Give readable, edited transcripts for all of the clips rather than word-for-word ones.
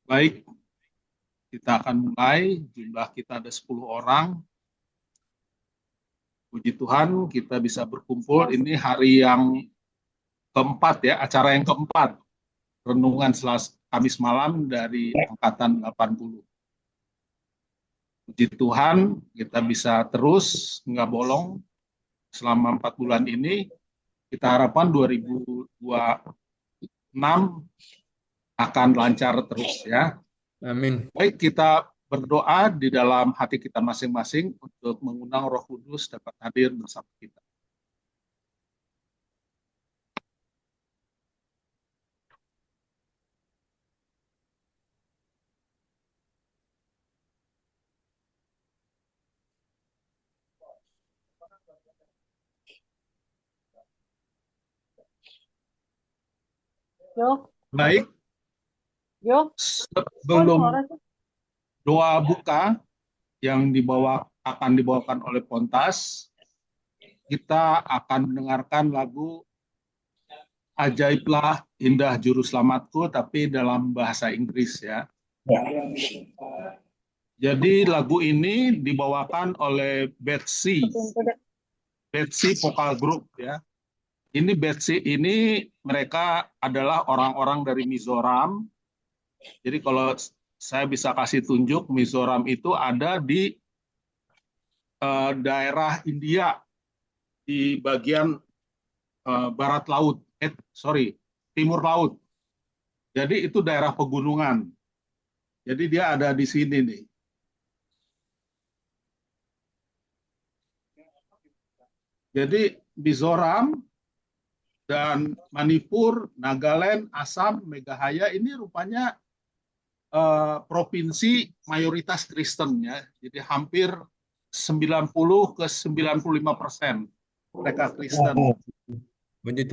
Baik, kita akan mulai. Jumlah kita ada 10 orang. Puji Tuhan, kita bisa berkumpul. Ini hari yang keempat ya, acara yang keempat. Renungan Kamis malam dari Angkatan 80. Puji Tuhan, kita bisa terus, nggak bolong, selama 4 bulan ini. Kita harapkan 2026 akan lancar terus ya. Amin. Baik, kita berdoa di dalam hati kita masing-masing untuk mengundang Roh Kudus dapat hadir bersama kita. Baik, sebelum doa buka yang akan dibawakan oleh Pontas, kita akan mendengarkan lagu Ajaiblah Indah Juru Selamatku, tapi dalam bahasa Inggris ya. Jadi lagu ini dibawakan oleh Betsy Vokal Group ya. Ini Betsy ini mereka adalah orang-orang dari Mizoram. Jadi kalau saya bisa kasih tunjuk, Mizoram itu ada di daerah India di bagian barat laut, timur laut. Jadi itu daerah pegunungan. Jadi dia ada di sini nih. Jadi Mizoram dan Manipur, Nagaland, Assam, Meghalaya ini rupanya provinsi mayoritas Kristen ya. Jadi hampir 90 ke 95% mereka Kristen.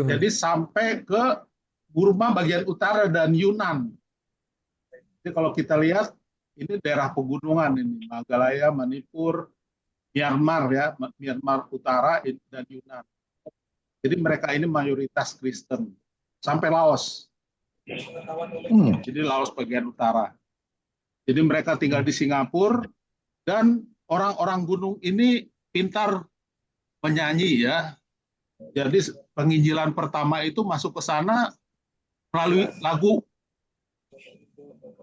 Jadi sampai ke Burma bagian utara dan Yunan. Jadi kalau kita lihat ini daerah pegunungan ini, Meghalaya, Manipur, Myanmar ya, Myanmar Utara dan Yunan. Jadi mereka ini mayoritas Kristen sampai Laos. Jadi Laos bagian utara. Jadi mereka tinggal di Singapura dan orang-orang gunung ini pintar menyanyi ya. Jadi penginjilan pertama itu masuk ke sana melalui lagu.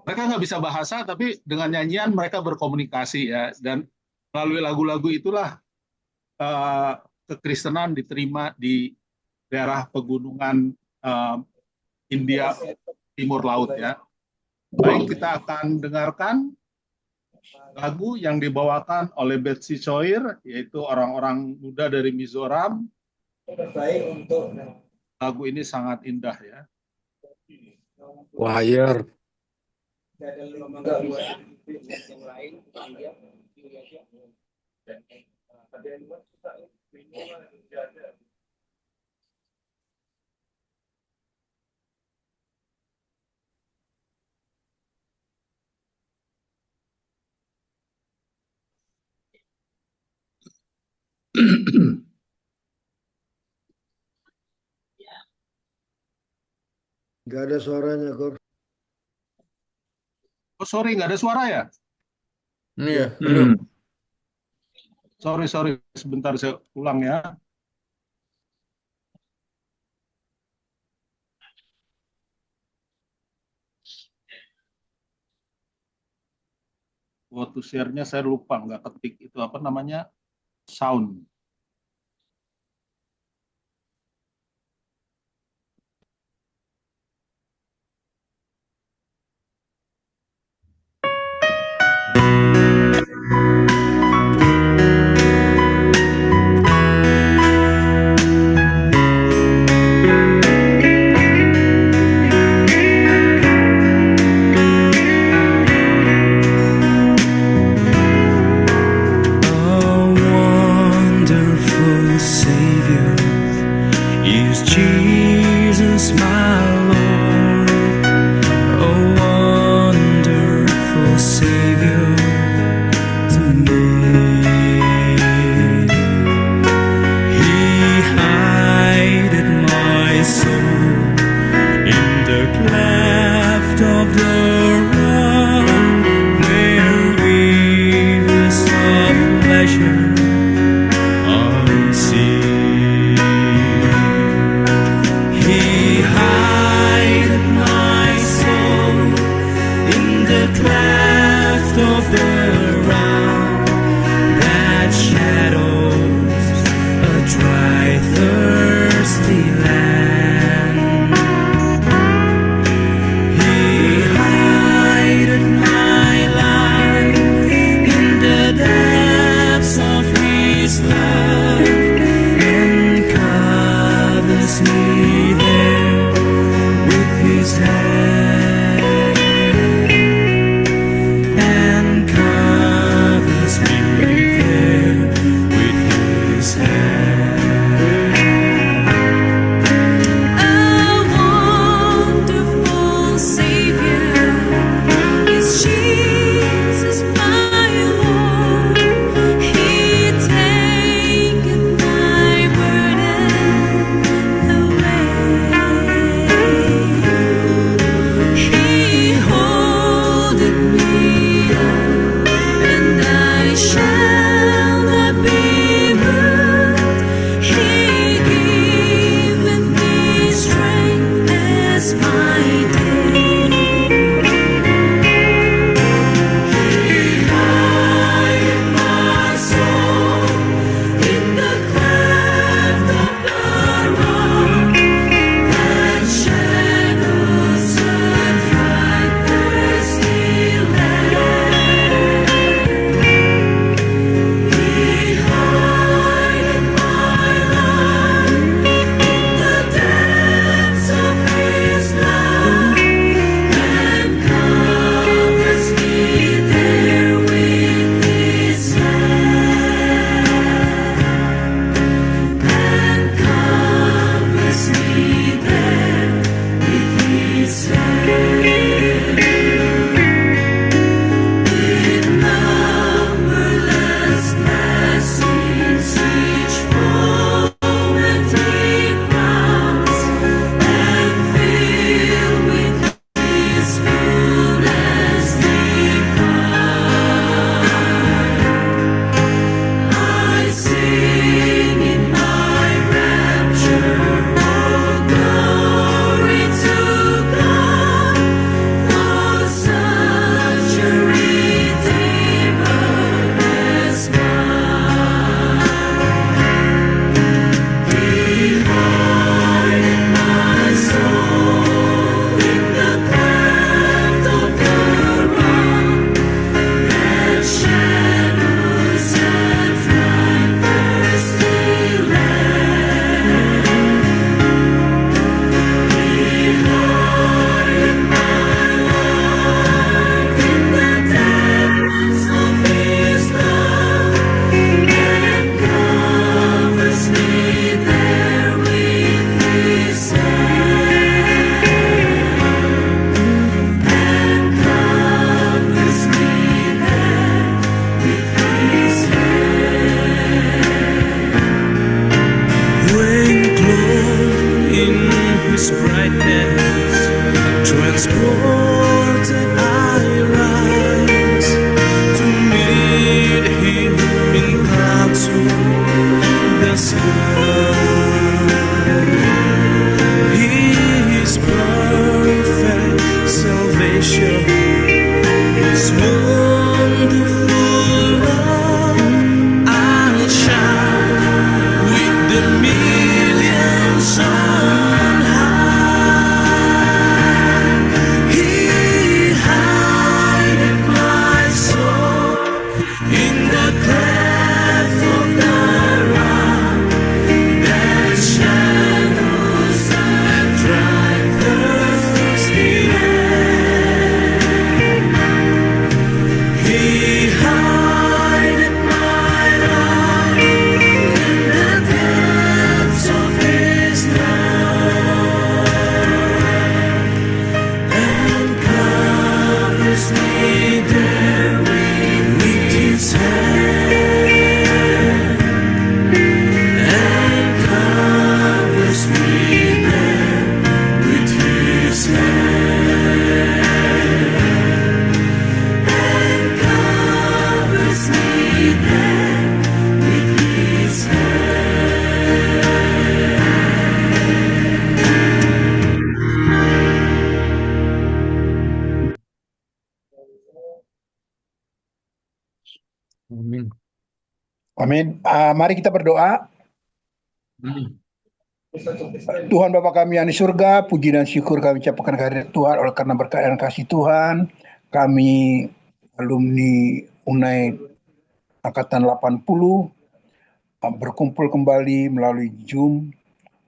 Mereka nggak bisa bahasa, tapi dengan nyanyian mereka berkomunikasi ya. Dan melalui lagu-lagu itulah kekristenan diterima di daerah pegunungan India Timur Laut ya. Baik, kita akan dengarkan lagu yang dibawakan oleh Betsy Choir, yaitu orang-orang muda dari Mizoram. Lagu ini sangat indah ya. Choir. Gak ada suaranya, Gor. Oh sorry, nggak ada suara ya? Iya, belum. Sorry, sebentar saya ulang ya. Waktu share-nya saya lupa, nggak ketik itu apa namanya, sound. Transported I rise to meet him in clouds to the sky. His perfect salvation, His wonderful love, I'll shine with the millions on high. He hideth my soul in the cleft of the rock, that shadows that drive the thirsty land. He hideth my life in the depths of His love, and covers me there with His hand, and covers me there with His hand, and covers me there with His Amin. Amin. Mari kita berdoa. Amin. Tuhan Bapa kami yang di surga, puji dan syukur kami ucapkan kehadirat Tuhan oleh karena berkat dan kasih Tuhan. Kami alumni UNAI Angkatan 80 berkumpul kembali melalui Zoom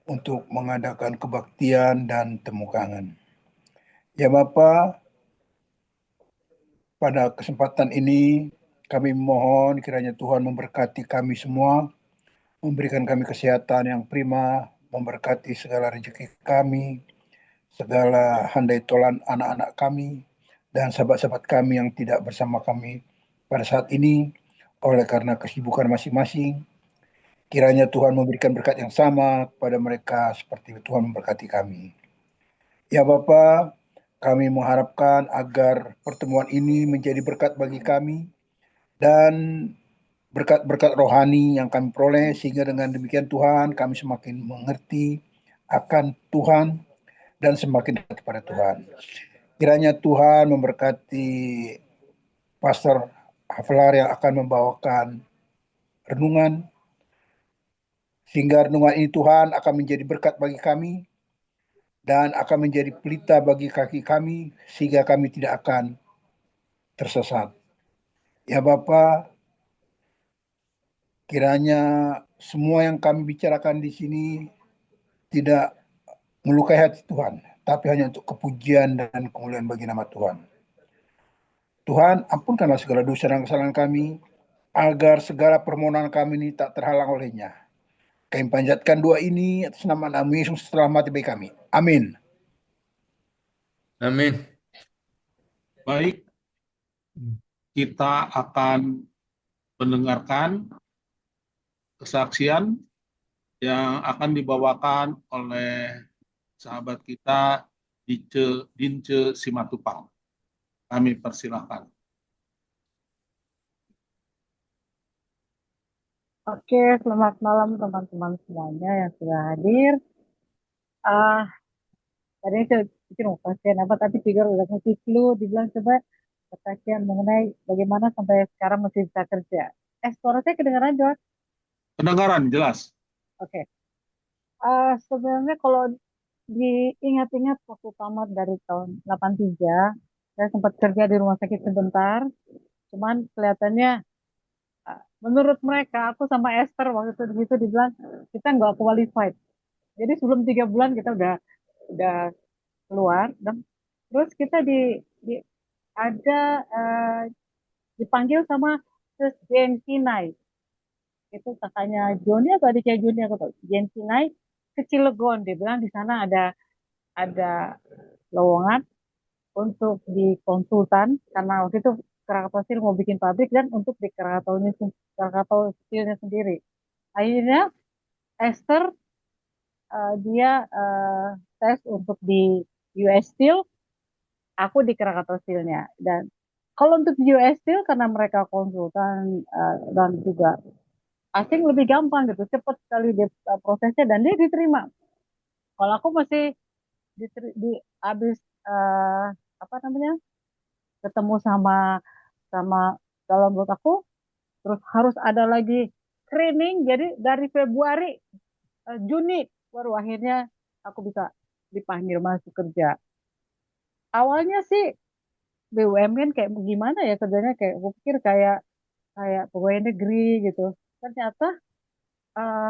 untuk mengadakan kebaktian dan temu kangen. Ya Bapa, pada kesempatan ini kami mohon kiranya Tuhan memberkati kami semua, memberikan kami kesehatan yang prima, memberkati segala rezeki kami, segala handai tolan anak-anak kami, dan sahabat-sahabat kami yang tidak bersama kami pada saat ini oleh karena kesibukan masing-masing. Kiranya Tuhan memberikan berkat yang sama kepada mereka seperti Tuhan memberkati kami. Ya Bapa, kami mengharapkan agar pertemuan ini menjadi berkat bagi kami dan berkat-berkat rohani yang kami peroleh, sehingga dengan demikian Tuhan kami semakin mengerti akan Tuhan dan semakin dekat kepada Tuhan. Kiranya Tuhan memberkati Pastor Haflar yang akan membawakan renungan, sehingga renungan ini Tuhan akan menjadi berkat bagi kami dan akan menjadi pelita bagi kaki kami, sehingga kami tidak akan tersesat. Ya Bapa, kiranya semua yang kami bicarakan di sini tidak melukai hati Tuhan, tapi hanya untuk kepujian dan kemuliaan bagi nama Tuhan. Tuhan, ampunkanlah segala dosa dan kesalahan kami, agar segala permohonan kami ini tak terhalang olehnya. Kami panjatkan doa ini atas nama Yesus setelah mati bagi kami. Amin. Amin. Baik, kita akan mendengarkan kesaksian yang akan dibawakan oleh sahabat kita Dince Simatupang. Kami persilahkan. Oke, selamat malam teman-teman semuanya yang sudah hadir. Tadi saya pikir mau kasihan apa, tapi Tigor udah ngasih clue, dibilang coba kesaksian mengenai bagaimana sampai sekarang masih bisa kerja. Suara saya kedengaran, John? Kedengaran, jelas. Oke. Sebenarnya kalau diingat-ingat waktu tamat dari tahun 83, saya sempat kerja di rumah sakit sebentar. Cuman kelihatannya menurut mereka, aku sama Esther waktu itu gitu dibilang kita nggak qualified. Jadi sebelum 3 bulan kita udah keluar, dan terus kita ada dipanggil sama Jen Sinai. Itu kakaknya Joni atau adiknya Joni, aku tahu. Jen Sinai ke Cilegon, dia bilang di sana ada lowongan untuk di konsultan, karena waktu itu Krakatau Steel mau bikin pabrik dan untuk di Krakatau Steelnya sendiri. Akhirnya Esther dia tes untuk di US Steel, aku di Krakatau Steel-nya. Dan kalau untuk di US Steel karena mereka konsultan dan juga asing lebih gampang gitu, cepat sekali dia prosesnya dan dia diterima. Kalau aku masih di habis apa namanya ketemu sama sama dalam buat aku terus harus ada lagi screening jadi dari Februari Juni baru akhirnya aku bisa dipanggil masuk kerja. Awalnya sih BUMN kayak gimana ya kerjanya kayak aku pikir kayak kayak pegawai negeri gitu. Ternyata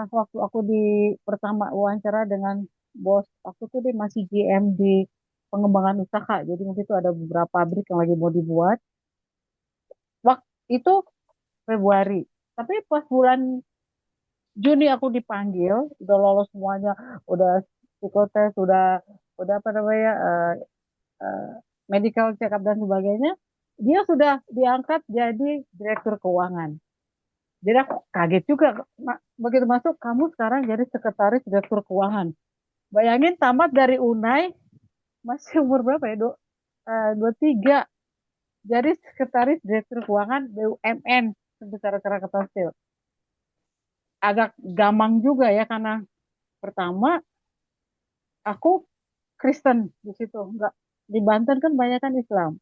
waktu aku di pertama wawancara dengan bos aku tuh dia masih GM di pengembangan usaha. Jadi waktu itu ada beberapa pabrik yang lagi mau dibuat. Waktu itu Februari. Tapi pas bulan Juni aku dipanggil, udah lolos semuanya, udah psikotes, udah apa namanya, eh, medical check up dan sebagainya. Dia sudah diangkat jadi direktur keuangan. Jadi aku kaget juga, begitu masuk, kamu sekarang jadi sekretaris direktur keuangan. Bayangin tamat dari UNAI, masih umur berapa ya, 23. Jadi sekretaris direktur keuangan BUMN sebesar Krakatau Steel. Agak gamang juga ya, karena pertama aku Kristen di situ, enggak di Banten kan banyak kan Islam.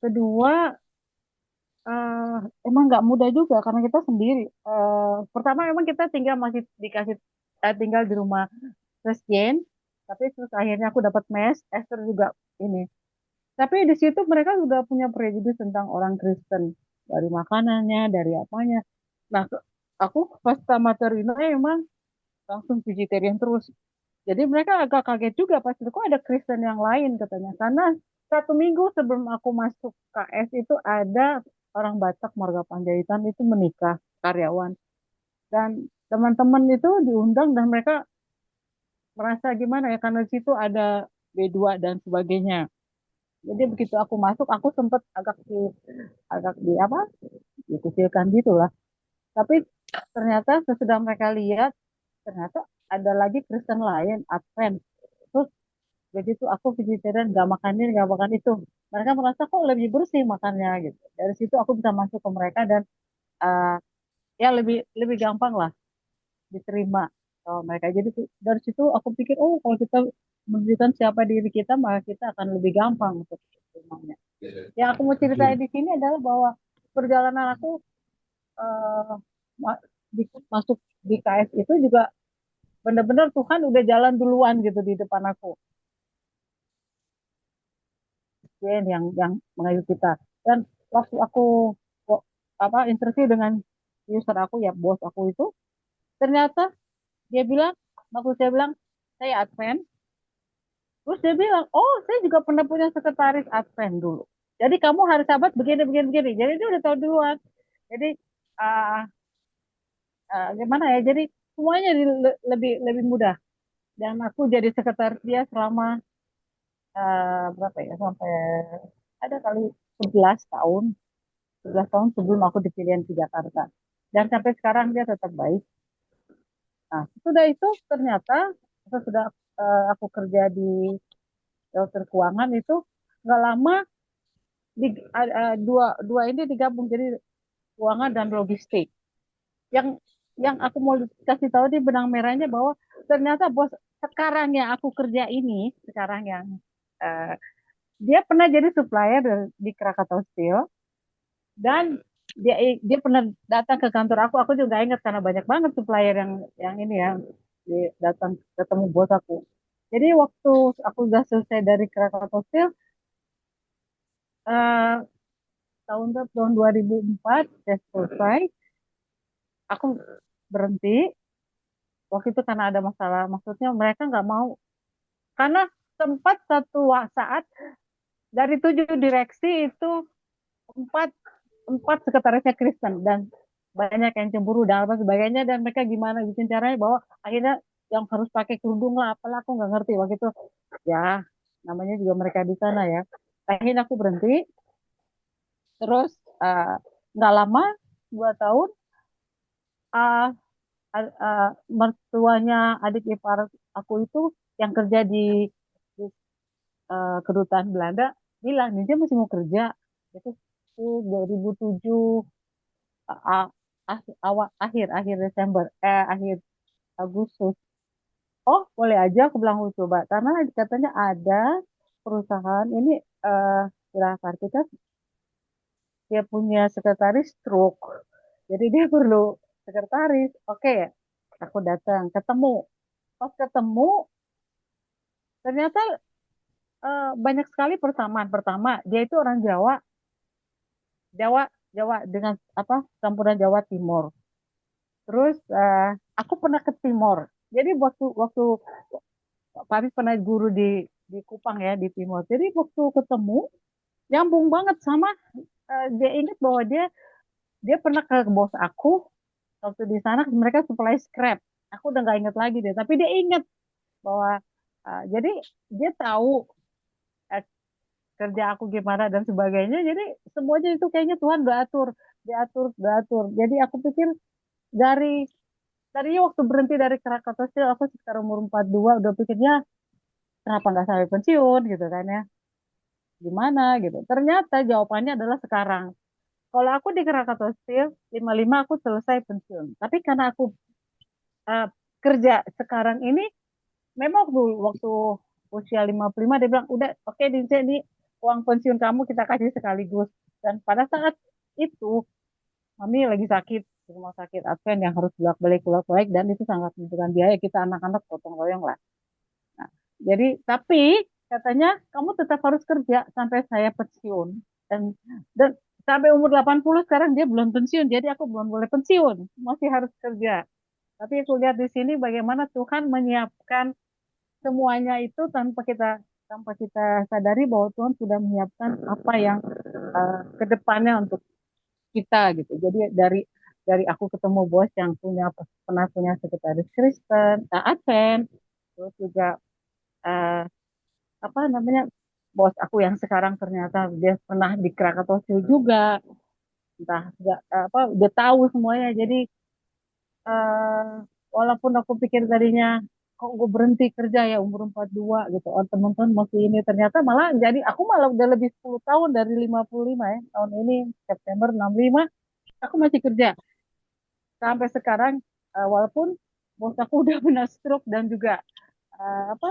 Kedua, eh, emang nggak mudah juga karena kita sendiri. Pertama emang kita tinggal masih dikasih tinggal di rumah Kristen, tapi terus akhirnya aku dapat mes, Esther juga ini. Tapi di situ mereka sudah punya prejudice tentang orang Kristen dari makanannya, dari apanya. Nah, aku pas tamat dari emang langsung vegetarian terus. Jadi mereka agak kaget juga pas itu kok ada Kristen yang lain katanya. Karena 1 minggu sebelum aku masuk KS itu ada orang Batak Marga Panjaitan itu menikah karyawan. Dan teman-teman itu diundang dan mereka merasa gimana ya karena di situ ada B2 dan sebagainya. Jadi begitu aku masuk aku sempat agak di apa? Dikucilkan gitu lah. Tapi ternyata sesudah mereka lihat ternyata ada lagi Kristen lain Advent. Terus begitu aku vegetarian gak makan ini gak makan itu mereka merasa kok lebih bersih makannya gitu dari situ aku bisa masuk ke mereka dan uh, ya lebih lebih gampang lah diterima sama mereka jadi dari situ aku pikir oh kalau kita menunjukkan siapa diri kita maka kita akan lebih gampang untuk terimanya. Yang aku mau ceritain di sini adalah bahwa perjalanan aku uh, masuk di KS itu juga benar-benar Tuhan udah jalan duluan gitu di depan aku yang mengayu kita. Dan waktu aku apa interview dengan user aku ya bos aku itu ternyata dia bilang waktu saya bilang saya Advent terus dia bilang oh saya juga pernah punya sekretaris Advent dulu jadi kamu harus sahabat begini begini begini jadi dia udah tahu duluan jadi uh, gimana ya jadi semuanya lebih lebih mudah dan aku jadi sekretaris dia selama berapa ya sampai ada kali 11 tahun 11 tahun sebelum aku dipilihan ke Jakarta. Dan sampai sekarang dia tetap baik. Nah, sudah itu ternyata sudah aku kerja di dokter keuangan itu nggak lama dua dua ini digabung jadi keuangan dan logistik. Yang yang aku mau kasih tahu di benang merahnya bahwa ternyata bos sekarang yang aku kerja ini sekarang yang uh, dia pernah jadi supplier di Krakatau Steel dan dia pernah datang ke kantor aku juga ingat karena banyak banget supplier yang ini ya datang ketemu bos aku. Jadi waktu aku udah selesai dari Krakatau Steel eh, tahun 2004 saya selesai, aku berhenti waktu itu karena ada masalah. Maksudnya mereka nggak mau karena sempat satu saat dari 7 direksi itu empat empat sekretarisnya Kristen dan banyak yang cemburu dan apa sebagainya dan mereka gimana bikin caranya bahwa akhirnya yang harus pakai kerudung lah apalah aku nggak ngerti waktu itu ya namanya juga mereka di sana ya akhirnya aku berhenti terus uh, nggak lama 2 tahun uh, mertuanya adik ipar aku itu yang kerja di kedutaan Belanda bilang dia masih mau kerja. Itu 2007 awal akhir Desember akhir Agustus. Oh, boleh aja aku bilang coba karena katanya ada perusahaan ini Kira Kartika dia punya sekretaris stroke. Jadi dia perlu sekretaris. Oke, aku datang, ketemu. Pas ketemu, ternyata banyak sekali persamaan. Pertama, dia itu orang Jawa, Jawa, Jawa dengan apa? Campuran Jawa Timur. Terus aku pernah ke Timur. Jadi waktu waktu Pak Hafiz pernah guru di Kupang ya di Timur. Jadi waktu ketemu nyambung banget sama dia ingat bahwa dia pernah ke bos aku waktu di sana mereka supply scrap. Aku udah nggak inget lagi deh, tapi dia inget bahwa jadi dia tahu eh, kerja aku gimana dan sebagainya. Jadi semuanya itu kayaknya Tuhan udah atur, diatur, diatur. Jadi aku pikir dari tadinya waktu berhenti dari Krakatau Steel aku sekitar umur 42 udah pikirnya kenapa nggak sampai pensiun gitu kan ya. Gimana gitu. Ternyata jawabannya adalah sekarang. Kalau aku di Krakatau Steel 55 aku selesai pensiun. Tapi karena aku uh, kerja sekarang ini memang waktu usia 55 dia bilang udah oke Dince ini uang pensiun kamu kita kasih sekaligus. Dan pada saat itu mami lagi sakit di rumah sakit Advent yang harus bolak-balik dan itu sangat membutuhkan biaya kita anak-anak gotong royong lah. Nah, jadi tapi katanya kamu tetap harus kerja sampai saya pensiun dan sampai umur 80 sekarang dia belum pensiun jadi aku belum boleh pensiun masih harus kerja. Tapi aku lihat di sini bagaimana Tuhan menyiapkan semuanya itu tanpa kita sadari bahwa Tuhan sudah menyiapkan apa yang ke depannya untuk kita gitu. Jadi dari aku ketemu bos yang pernah punya sekretaris Kristen, Advent, terus juga uh, apa namanya bos aku yang sekarang ternyata dia pernah di Krakatau Steel juga, entah apa udah tahu semuanya. Jadi uh, walaupun aku pikir tadinya kok gue berhenti kerja ya umur 42 gitu. Oh, teman-teman masih ini ternyata malah jadi aku malah udah lebih 10 tahun dari 55 ya. Tahun ini September 65 aku masih kerja sampai sekarang walaupun bos aku udah kena stroke dan juga apa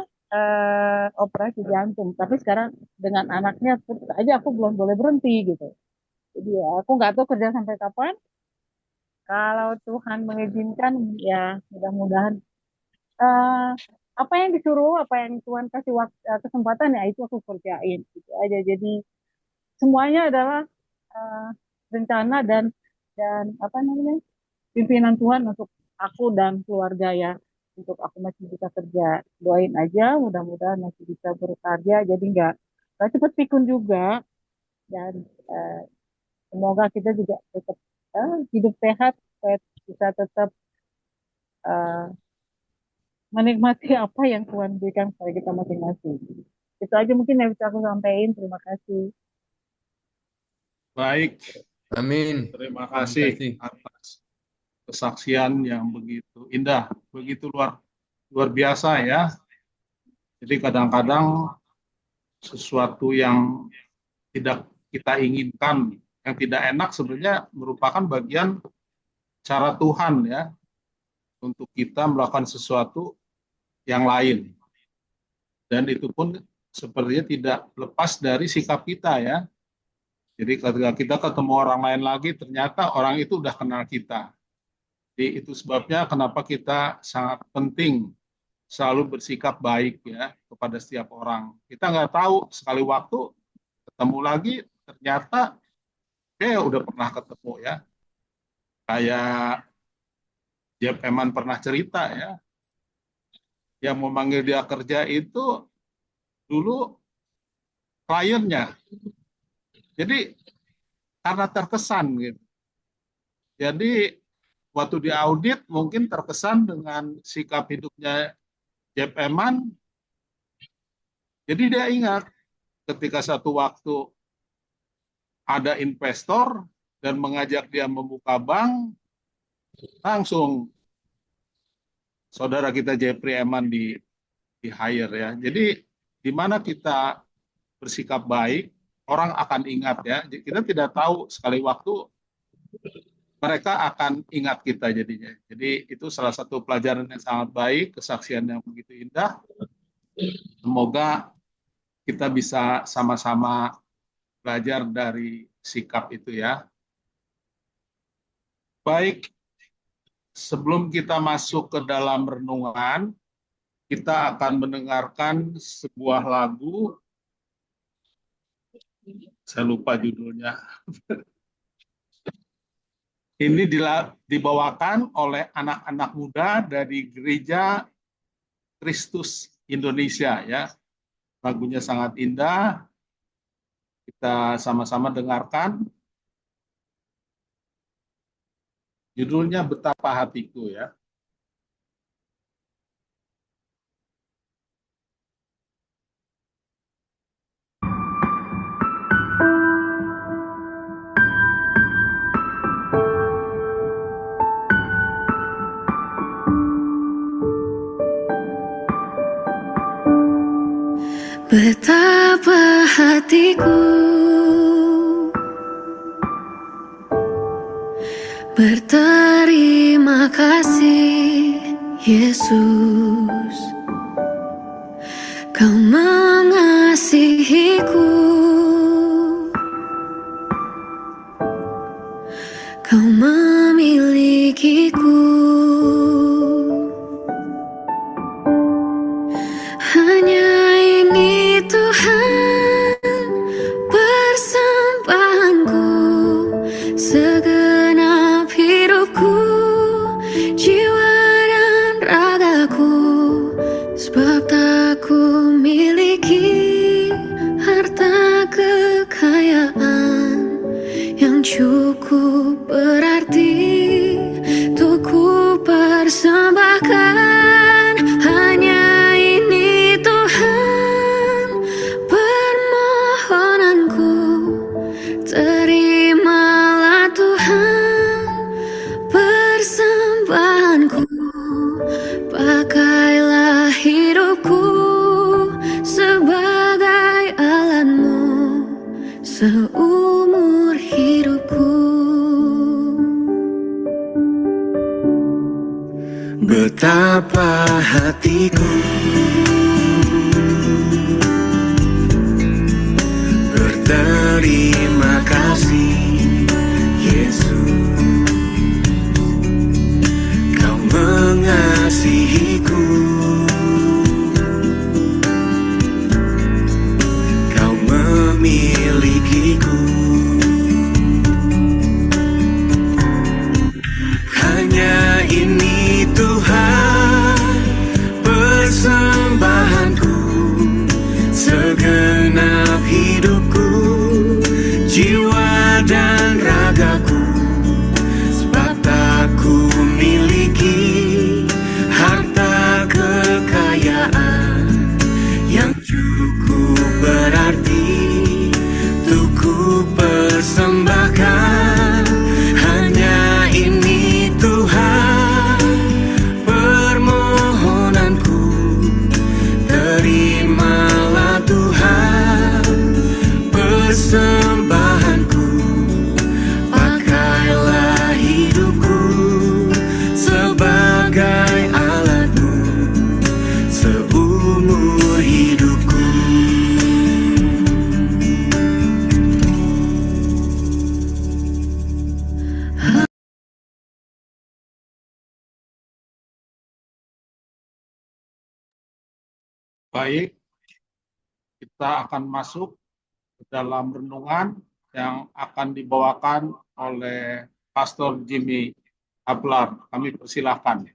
operasi jantung. Tapi sekarang dengan anaknya terus aja aku belum boleh berhenti gitu. Jadi ya, aku nggak tahu kerja sampai kapan. Kalau Tuhan mengizinkan ya mudah-mudahan eh, apa yang disuruh, apa yang Tuhan kasih kesempatan ya itu aku kerjain gitu aja. Jadi semuanya adalah eh, rencana dan apa namanya pimpinan Tuhan untuk aku dan keluarga ya. Untuk aku masih bisa kerja, doain aja mudah-mudahan masih bisa berkarya. Jadi nggak cepet pikun juga dan eh, semoga kita juga tetap hidup sehat supaya bisa tetap eh, menikmati apa yang Tuhan berikan kepada kita masing-masing. Itu aja mungkin yang bisa aku sampaikan. Terima kasih. Baik, Amin. terima Terima kasih kasih. atas kesaksian yang begitu indah, begitu luar biasa ya. Jadi kadang-kadang sesuatu yang tidak kita inginkan, yang tidak enak sebenarnya merupakan bagian cara Tuhan ya untuk kita melakukan sesuatu yang lain. Dan itu pun sepertinya tidak lepas dari sikap kita ya. Jadi ketika kita ketemu orang lain lagi, ternyata orang itu udah kenal kita. Jadi itu sebabnya kenapa kita sangat penting selalu bersikap baik ya kepada setiap orang. Kita nggak tahu sekali waktu ketemu lagi, ternyata dia udah pernah ketemu ya. Kayak Jeff Eman pernah cerita ya, yang memanggil dia kerja itu dulu kliennya. Jadi karena terkesan gitu. Jadi waktu di audit mungkin terkesan dengan sikap hidupnya Jeff Eman. Jadi dia ingat ketika satu waktu ada investor dan mengajak dia membuka bank, langsung saudara kita Jeffrey Eman di hire ya. Jadi di mana kita bersikap baik, orang akan ingat ya. Kita tidak tahu sekali waktu mereka akan ingat kita jadinya. Jadi itu salah satu pelajaran yang sangat baik, kesaksian yang begitu indah. Semoga kita bisa sama-sama belajar dari sikap itu ya. Baik, sebelum kita masuk ke dalam renungan, kita akan mendengarkan sebuah lagu. Saya lupa judulnya. Ini dibawakan oleh anak-anak muda dari Gereja Kristus Indonesia ya. Lagunya sangat indah. Kita sama-sama dengarkan. Judulnya Betapa Hatiku ya. Betapa hatiku berterima kasih, Yesus, Kau mengasihiku, Kau memilikiku. Hanya ini Tuhan persembahanku, segenap hidupku, jiwa dan ragaku. Sebab tak ku miliki harta kekayaan yang cukup berarti untuk ku persembahkan. Hanya ini Tuhan permohonanku, terimalah Tuhan persembahanku. Pakailah hidupku sebagai alatmu seumur hidupku. Betapa hatiku berterima kasih, Yesus, Kau mengasihiku, Kau memilikiku. Hanya ini Tuhan persembahanku, segenap hidupku, jiwa dan ragaku. Sebab tak ku miliki harta kekayaan yang cukup berarti untuk ku persembahkan. Hanya ini Tuhan permohonanku, terimalah Tuhan persembahanku. Pakailah hidupku sebagai alatmu seumur hidupku. Baik, kita akan masuk ke dalam renungan yang akan dibawakan oleh Pastor Jimmy Ablar. Kami persilahkan.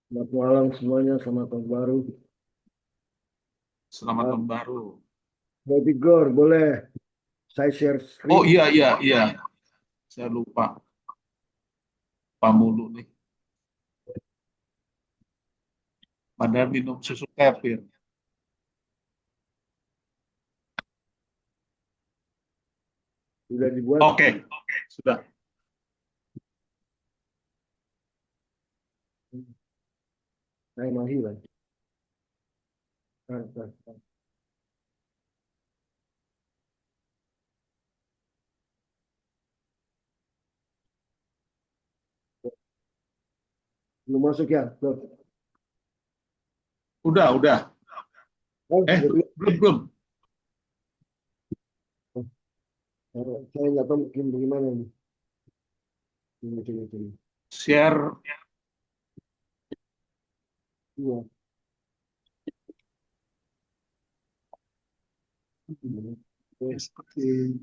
Selamat malam semuanya, selamat tahun baru. Selamat tahun baru. Baby Gor, boleh saya share screen? Oh iya. Saya lupa. Mulu nih. Padahal minum susu kefir. Sudah dibuat? Oke, sudah. Saya masih lah. Belum masuk ya? Belum. Udah. Oh, Belum. saya nggak tahu mungkin bagaimana nih. Ini. Share. Iya. Seperti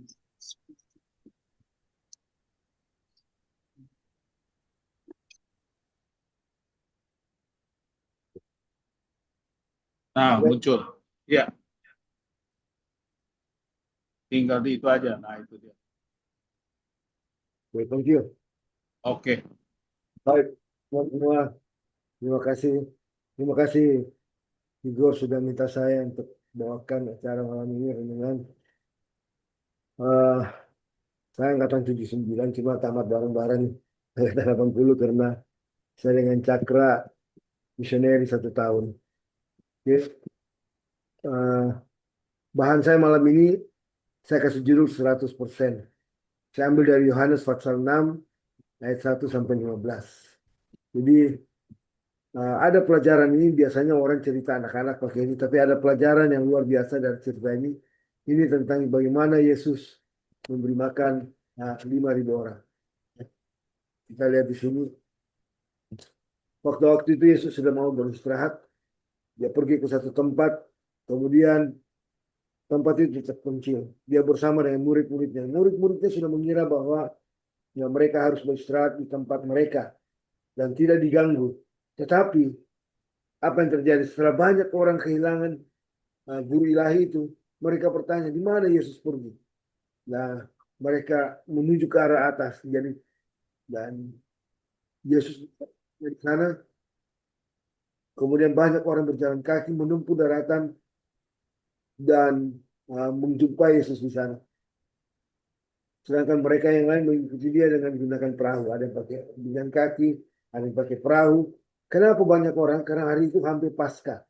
nah, muncul. Ya, tinggal di itu aja. Nah, itu dia. Baik, thank you. Oke. Baik, semua. Terima kasih. Terima kasih Igor sudah minta saya untuk bawakan acara malam ini renungan. Eh, saya angkatan 79 cuma tamat bareng-bareng angkatan 80 karena saya dengan Cakra misioneri 1 tahun. Yes. Bahan saya malam ini saya kasih judul 100%. Saya ambil dari Yohanes pasal 6 ayat 1 sampai 15. Jadi ada pelajaran ini biasanya orang cerita anak-anak pakai ini, tapi ada pelajaran yang luar biasa dari cerita ini. Ini tentang bagaimana Yesus memberi makan 5.000 orang. Kita lihat di sini. Waktu itu Yesus sudah mau beristirahat. Dia pergi ke satu tempat. Kemudian tempat itu terpencil. Dia bersama dengan murid-muridnya. Murid-muridnya sudah mengira bahwa ya, mereka harus beristirahat di tempat mereka dan tidak diganggu. Tetapi apa yang terjadi setelah banyak orang kehilangan guru ilahi itu, mereka bertanya di mana Yesus pergi. Nah, mereka menuju ke arah atas. Jadi dan Yesus di sana. Kemudian banyak orang berjalan kaki menempuh daratan dan menjumpai Yesus di sana. Sedangkan mereka yang lain mengikuti dia dengan menggunakan perahu. Ada yang pakai jalan kaki, ada yang pakai perahu. Kenapa banyak orang? Karena hari itu hampir Paskah.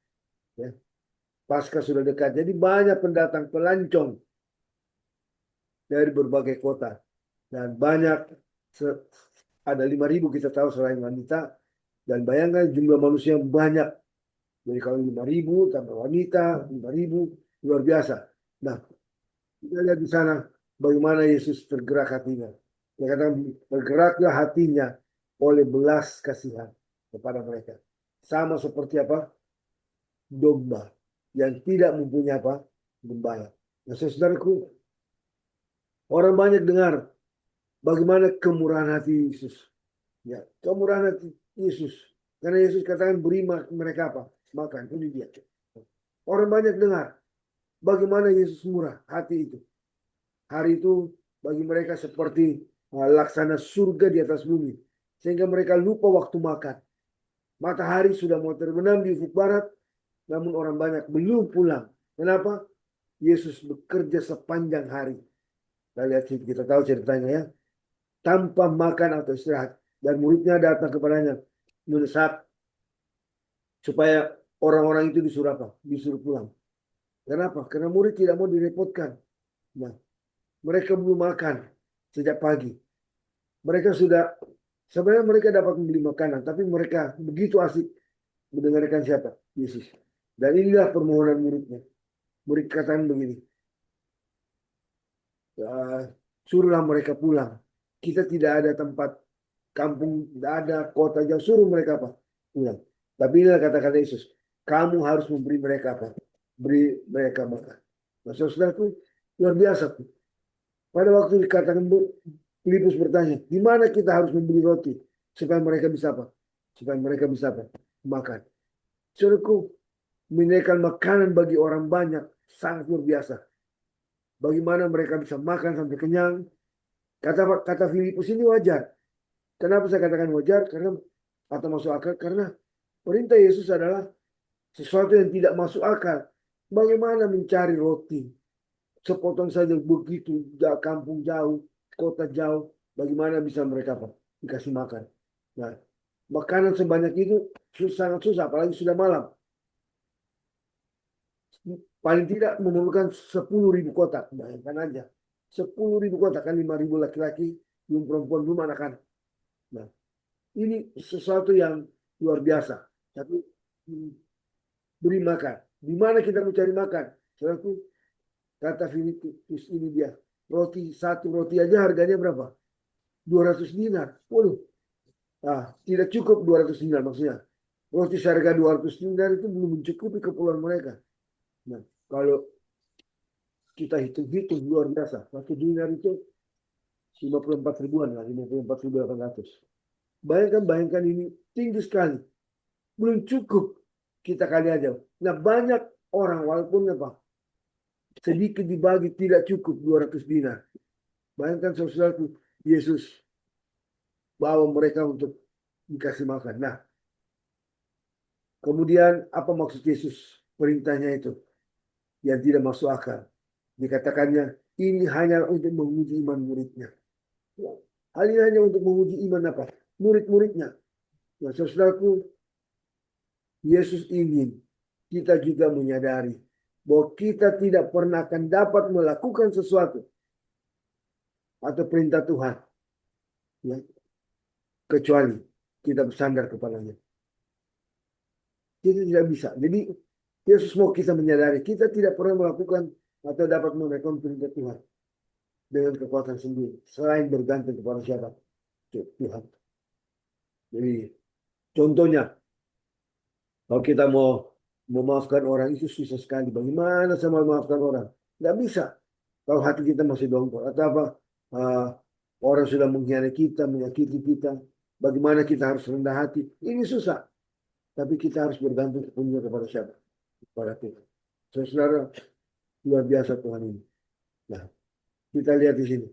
Ya. Paskah sudah dekat. Jadi banyak pendatang pelancong dari berbagai kota. Dan banyak, ada 5.000 kita tahu selain wanita. Dan bayangkan jumlah manusia yang banyak. Jadi kalau 5.000 tambah wanita, 5.000, luar biasa. Nah, kita lihat di sana bagaimana Yesus tergerak hatinya. Dia katakan tergeraklah hatinya oleh belas kasihan kepada mereka. Sama seperti apa? Domba yang tidak mempunyai apa? Gembala. Nah, saudaraku, orang banyak dengar bagaimana kemurahan hati Yesus. Ya, kemurahan hati Yesus. Karena Yesus katakan beri mereka apa? Makan. Ini dia. Orang banyak dengar bagaimana Yesus murah hati itu. Hari itu bagi mereka seperti laksana surga di atas bumi. Sehingga mereka lupa waktu makan. Matahari sudah mau terbenam di ufuk barat. Namun orang banyak belum pulang. Kenapa? Yesus bekerja sepanjang hari. Kita tahu ceritanya ya. Tanpa makan atau istirahat. Dan muridnya datang kepadanya. Mendesak. Supaya orang-orang itu disuruh apa? Disuruh pulang. Kenapa? Karena murid tidak mau direpotkan. Nah, mereka belum makan sejak pagi. Mereka sudah, sebenarnya mereka dapat membeli makanan, tapi mereka begitu asik mendengarkan siapa? Yesus. Dan inilah permohonan muridnya. Murid katakan begini, suruhlah mereka pulang. Kita tidak ada tempat kampung, tidak ada kota jauh, suruh mereka apa? Pulang. Tapi inilah kata-kata Yesus, kamu harus memberi mereka apa? Beri mereka makan. Nah, saudaraku, luar biasa tuh. Pada waktu dikatakan Filipus bertanya, di mana kita harus membeli roti supaya mereka bisa apa? Supaya mereka bisa apa? Makan. Saudaraku, menyediakan makanan bagi orang banyak sangat luar biasa. Bagaimana mereka bisa makan sampai kenyang? Kata Filipus ini wajar. Kenapa saya katakan wajar? Karena atau masuk akal? Karena perintah Yesus adalah sesuatu yang tidak masuk akal. Bagaimana mencari roti? Sepotong saja begitu, kampung jauh, kota jauh. Bagaimana bisa mereka apa? Dikasih makan. Nah, makanan sebanyak itu sangat susah, apalagi sudah malam. Paling tidak memerlukan 10.000 kotak. Bayangkan aja. 10.000 kotak, kan 5.000 laki-laki, belum perempuan, belum anak-anak. Nah, ini sesuatu yang luar biasa. Tapi beri makan. Di mana kita mencari makan? Saudaraku, kata Filipus ini dia. Satu roti aja harganya berapa? 200 dinar. Waduh. Nah, tidak cukup 200 dinar maksudnya. Roti seharga 200 dinar itu belum mencukupi keperluan mereka. Nah, kalau kita hitung-hitung luar biasa. Satu dinar itu 54 ribuan lah, 54.800. Bayangkan ini tinggi sekali. Belum cukup kita kali aja. Nah, banyak orang walaupun apa? Sedikit dibagi tidak cukup 200 dinar. Bayangkan saudaraku, Yesus bawa mereka untuk dikasih makan. Nah, kemudian apa maksud Yesus perintahnya itu? Yang tidak masuk akal. Dikatakannya ini hanya untuk menguji iman muridnya. Hal ini hanya untuk menguji iman apa? Murid-muridnya. Nah, saudaraku, Yesus ingin kita juga menyadari bahwa kita tidak pernah akan dapat melakukan sesuatu atau perintah Tuhan, ya, kecuali kita bersandar kepadanya. Kita tidak bisa. Jadi Yesus mau kita menyadari kita tidak pernah melakukan atau dapat melakukan perintah Tuhan dengan kekuatan sendiri selain bergantung kepada siapa? Tuhan. Jadi contohnya, kalau kita mau memaafkan orang itu susah sekali. Bagaimana sama memaafkan orang? Tidak bisa. Kalau hati kita masih dongkol atau apa? Orang sudah mengkhianati kita, menyakiti kita. Bagaimana kita harus rendah hati? Ini susah. Tapi kita harus bergantung sepenuhnya kepada siapa? Kepada Tuhan. Saudara, luar biasa Tuhan ini. Nah, kita lihat di sini.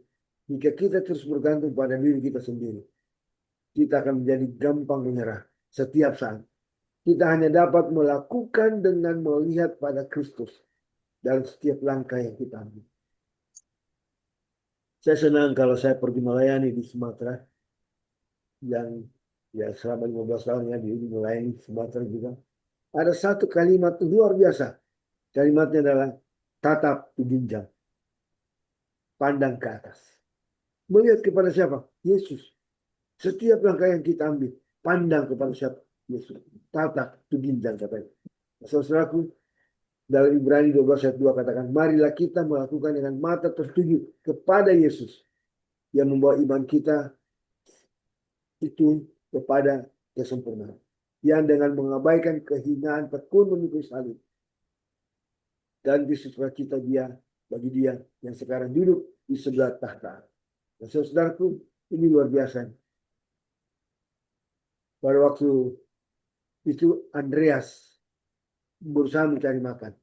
Jika kita terus bergantung pada diri kita sendiri, kita akan menjadi gampang menyerah setiap saat. Kita hanya dapat melakukan dengan melihat pada Kristus dalam setiap langkah yang kita ambil. Saya senang kalau saya pergi melayani di Sumatera, yang ya selama 15 tahun ya di melayani Sumatera juga. Ada satu kalimat luar biasa. Kalimatnya adalah tatap di ginjal. Pandang ke atas. Melihat kepada siapa? Yesus. Setiap langkah yang kita ambil, pandang kepada siapa? Yesus. Tatap di ginjal katanya. Saudaraku, dalam Ibrani 12 ayat 2 katakan, marilah kita melakukan dengan mata tertuju kepada Yesus yang membawa iman kita itu kepada kesempurnaan. Yang dengan mengabaikan kehinaan tekun memikul salib dan disukacita dia bagi dia yang sekarang duduk di sebelah tahta. Dan saudaraku, ini luar biasa. Pada waktu itu Andreas berusaha mencari makan.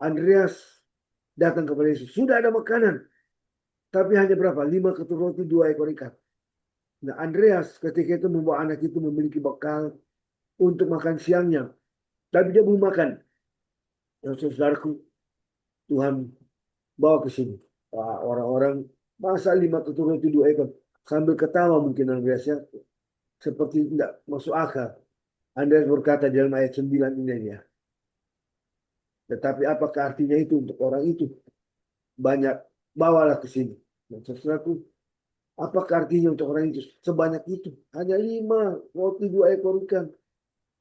Andreas datang kepada Yesus. Sudah ada makanan. Tapi hanya berapa? 5 ketul roti, 2 ekor ikan. Nah, Andreas ketika itu membawa anak itu memiliki bekal untuk makan siangnya. Tapi dia belum makan. Dan saudaraku, Tuhan bawa ke sini. Orang-orang masa 5 ketul roti, 2 ekor. Sambil ketawa mungkin Andreas ya. Seperti tidak masuk akal. Andreas berkata dalam ayat 9 ini ya. Tetapi apakah artinya itu untuk orang itu? Banyak, bawalah ke sini. Dan saudaraku, apakah artinya untuk orang itu? Sebanyak itu. Hanya 5 roti 2 ekor ikan.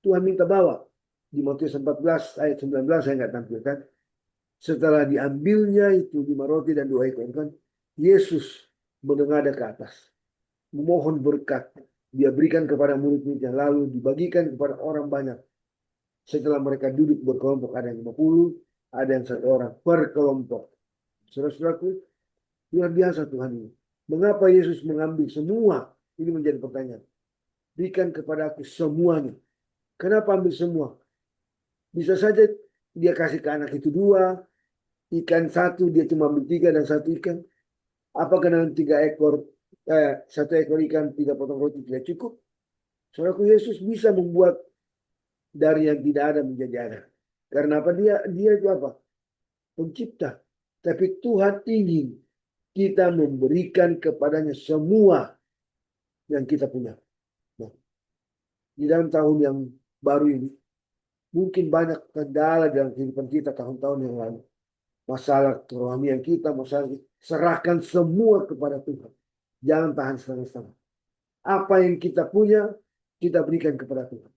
Tuhan minta bawa. Di Matius 14 ayat 19 saya nggak tampilkan. Setelah diambilnya itu 5 roti dan 2 ekor ikan, Yesus menengadah ke atas. Memohon berkat. Dia berikan kepada murid-muridnya. Lalu dibagikan kepada orang banyak. Setelah mereka duduk berkelompok, ada yang 50, ada yang 1 orang per kelompok. Saudara-saudaraku, luar biasa Tuhan ini. Mengapa Yesus mengambil semua? Ini menjadi pertanyaan. Berikan kepada aku semuanya. Kenapa ambil semua? Bisa saja dia kasih ke anak itu 2, ikan 1, dia cuma ambil 3 dan 1 ikan. Apakah dengan 1 ekor ikan, 3 potong roti tidak cukup? Saudaraku, Yesus bisa membuat dari yang tidak ada menjadi ada. Karena apa? Dia itu apa? Pencipta. Tapi Tuhan ingin kita memberikan kepadanya semua yang kita punya. Nah, di dalam tahun yang baru ini, mungkin banyak kendala dalam kehidupan kita tahun-tahun yang lalu. Masalah kerohanian kita, masalah serahkan semua kepada Tuhan. Jangan tahan setengah-setengah. Apa yang kita punya, kita berikan kepada Tuhan.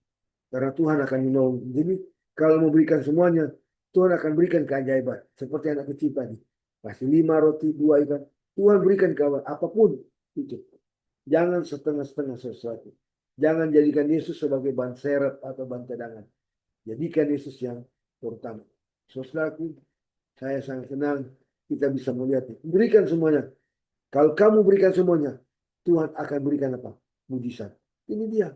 Karena Tuhan akan menolong. Jadi kalau mau berikan semuanya, Tuhan akan berikan keajaiban. Seperti anak kecil tadi. Kasih 5 roti, 2 ikan. Tuhan berikan kabar apapun itu. Jangan setengah-setengah sesuatu. Jangan jadikan Yesus sebagai ban serep atau ban cadangan. Jadikan Yesus yang pertama. Saudaraku, saya sangat senang kita bisa melihatnya. Berikan semuanya. Kalau kamu berikan semuanya, Tuhan akan berikan apa? Mujizat. Ini dia.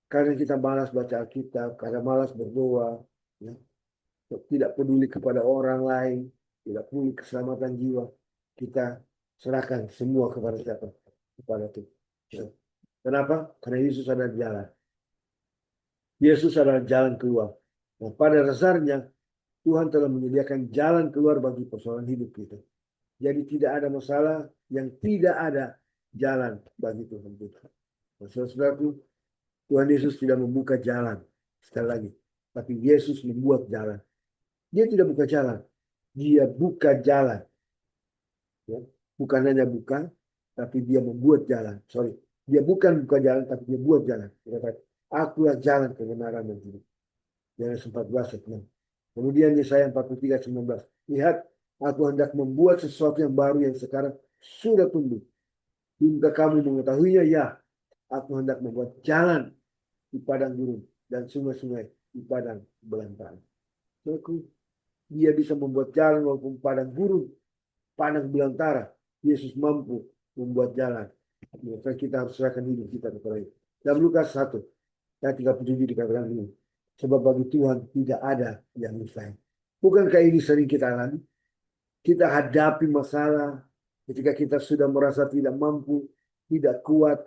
Karena kita malas baca Alkitab, karena malas berdoa, ya. Tidak peduli kepada orang lain, tidak peduli keselamatan jiwa, kita serahkan semua kepada siapa? Kepada Tuhan. Ya. Kenapa? Karena Yesus adalah jalan. Yesus adalah jalan keluar. Nah, pada dasarnya Tuhan telah menyediakan jalan keluar bagi persoalan hidup kita. Jadi tidak ada masalah yang tidak ada jalan bagi Tuhan kita. Nah, saudaraku, Tuhan Yesus tidak membuka jalan. Sekali lagi. Tapi Yesus membuat jalan. Dia tidak buka jalan. Dia buka jalan. Ya. Bukan hanya buka, tapi dia membuat jalan. Sorry. Dia bukan buka jalan, tapi dia buat jalan. Dia kata, akulah jalan kebenaran dan hidup. Yohanes 14 ayat 6. Kemudian Yesaya 43:19. Lihat, aku hendak membuat sesuatu yang baru yang sekarang sudah tumbuh. Jika kamu mengetahuinya, ya, aku hendak membuat jalan di padang gurun dan sungai-sungai di padang belantara. Dia bisa membuat jalan walaupun padang gurun, padang belantara. Yesus mampu membuat jalan. Maka kita harus serahkan hidup kita kepada Dia. Dalam Lukas 1 ayat 37 dikatakan ini. Sebab bagi Tuhan tidak ada yang mustahil. Bukankah ini sering kita alami? Kita hadapi masalah ketika kita sudah merasa tidak mampu, tidak kuat.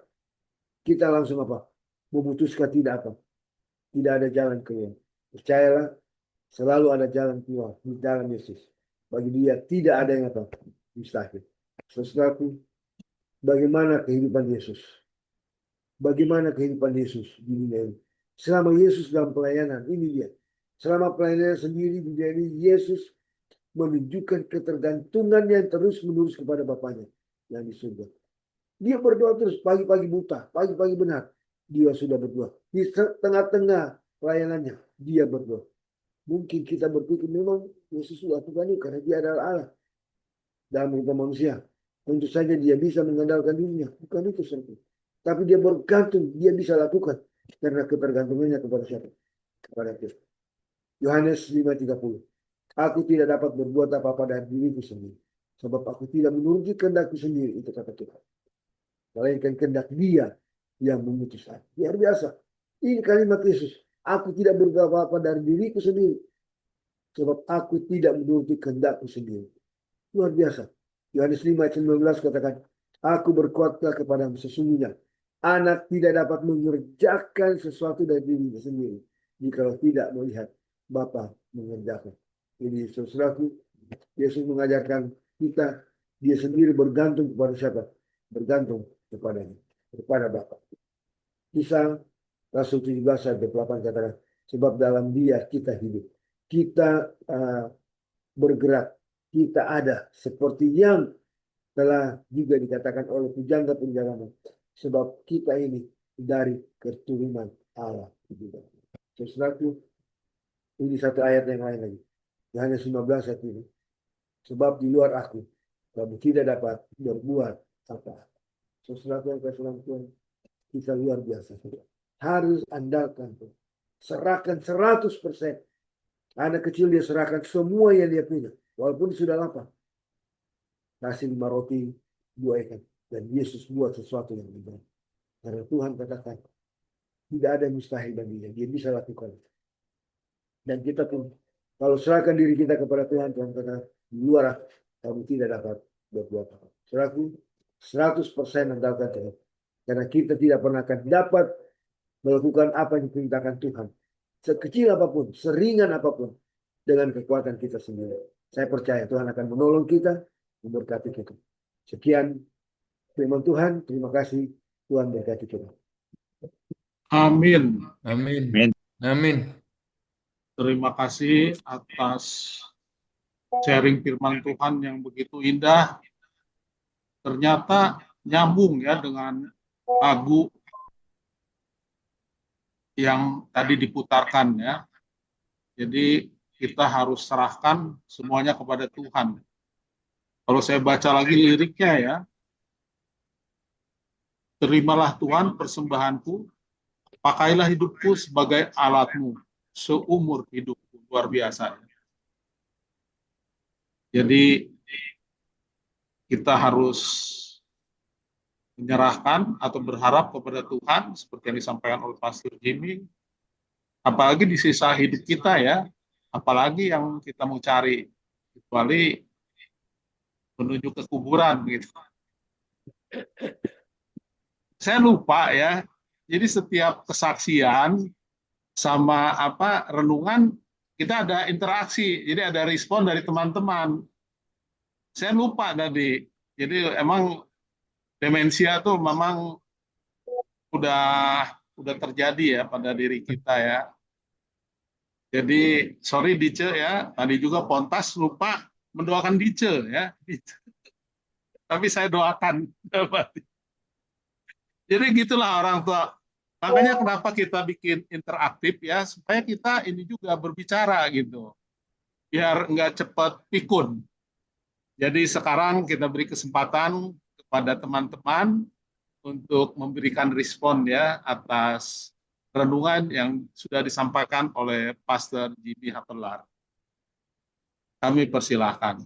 Kita langsung apa? Memutuskan tidak apa? Tidak ada jalan keluar. Percayalah, selalu ada jalan keluar di dalam Yesus. Bagi Dia tidak ada yang apa? Mustahil. Saudaraku, bagaimana kehidupan Yesus? Bagaimana kehidupan Yesus di dunia ini? Selama Yesus dalam pelayanan, ini dia. Selama pelayanan sendiri di dunia ini, Yesus menunjukkan ketergantungannya yang terus-menerus kepada Bapaknya yang di surga. Dia berdoa terus, pagi-pagi buta, pagi-pagi benar. Dia sudah berdoa. Di tengah-tengah pelayanannya, dia berdoa. Mungkin kita berpikir memang Yesus lakukan itu karena dia adalah Allah dalam hidup manusia. Tentu saja dia bisa mengandalkan dirinya. Bukan itu sendiri. Tapi dia bergantung, dia bisa lakukan. Karena ketergantungannya kepada siapa? Kepada Kristus. Yohanes 5:30. Aku tidak dapat berbuat apa-apa dari diriku sendiri. Sebab aku tidak menuruti kehendakku sendiri. Itu kata Tuhan. Melainkan kehendak Dia yang mengutus aku. Biar biasa. Ini kalimat Yesus. Aku tidak berbuat apa-apa dari diriku sendiri. Sebab aku tidak menuruti kehendakku sendiri. Luar biasa. Yohanes 5:19 katakan, aku berkata kepadamu sesungguhnya, anak tidak dapat mengerjakan sesuatu dari dirinya sendiri jika tidak melihat Bapa mengerjakan. Ini saudaraku, Yesus mengajarkan kita, dia sendiri bergantung kepada siapa? Bergantung kepadanya, kepada Bapa. Kisah Rasul 17 ayat 8 katakan, sebab dalam Dia kita hidup, kita bergerak, kita ada seperti yang telah juga dikatakan oleh pujangga-pujangga. Sebab kita ini dari keturunan Allah. Saudaraku, ini satu ayat yang lain lagi. Yohanes 15 ayat ini. Sebab di luar aku, kamu tidak dapat berbuat apa. Saudaraku yang kasih Tuhan, kita luar biasa. Harus andalkan Tuhan. Serahkan 100%. Anak kecil dia serahkan semua yang dia punya. Walaupun sudah lapar. Kasih 5 roti, 2 ikan. Dan Yesus buat sesuatu yang benar. Karena Tuhan katakan, tidak ada yang mustahil baginya. Dia bisa lakukan. Dan kita pun, kalau serahkan diri kita kepada Tuhan, Tuhan kata, di luar kamu tidak dapat berbuat apa. Saudaraku, 100% andalkan Tuhan. Karena kita tidak pernah akan dapat melakukan apa yang diperintahkan Tuhan. Sekecil apapun, seringan apapun, dengan kekuatan kita sendiri. Saya percaya Tuhan akan menolong kita, memberkati kita. Sekian firman Tuhan, terima kasih. Tuhan berkati kita. Amin. Amin. Amin. Terima kasih atas sharing firman Tuhan yang begitu indah. Ternyata nyambung ya dengan lagu yang tadi diputarkan ya. Jadi kita harus serahkan semuanya kepada Tuhan. Kalau saya baca lagi liriknya ya, terimalah Tuhan persembahanku, pakailah hidupku sebagai alatmu seumur hidupku. Luar biasa. Jadi kita harus menyerahkan atau berharap kepada Tuhan seperti yang disampaikan oleh Pastor Jimmy, apalagi di sisa hidup kita ya, apalagi yang kita mau cari kecuali menuju ke kuburan gitu. Saya lupa ya. Jadi setiap kesaksian sama renungan kita ada interaksi. Jadi ada respon dari teman-teman. Saya lupa tadi. Jadi emang demensia tuh memang udah terjadi ya pada diri kita ya. Jadi sorry Dice ya, tadi juga Pontas lupa mendoakan Dice ya. Tapi saya doakan. Jadi gitulah orang tua. Makanya kenapa kita bikin interaktif ya, supaya kita ini juga berbicara gitu. Biar nggak cepat pikun. Jadi sekarang kita beri kesempatan kepada teman-teman untuk memberikan respon ya atas renungan yang sudah disampaikan oleh Pastor Jimmy Hapelar. Kami persilahkan.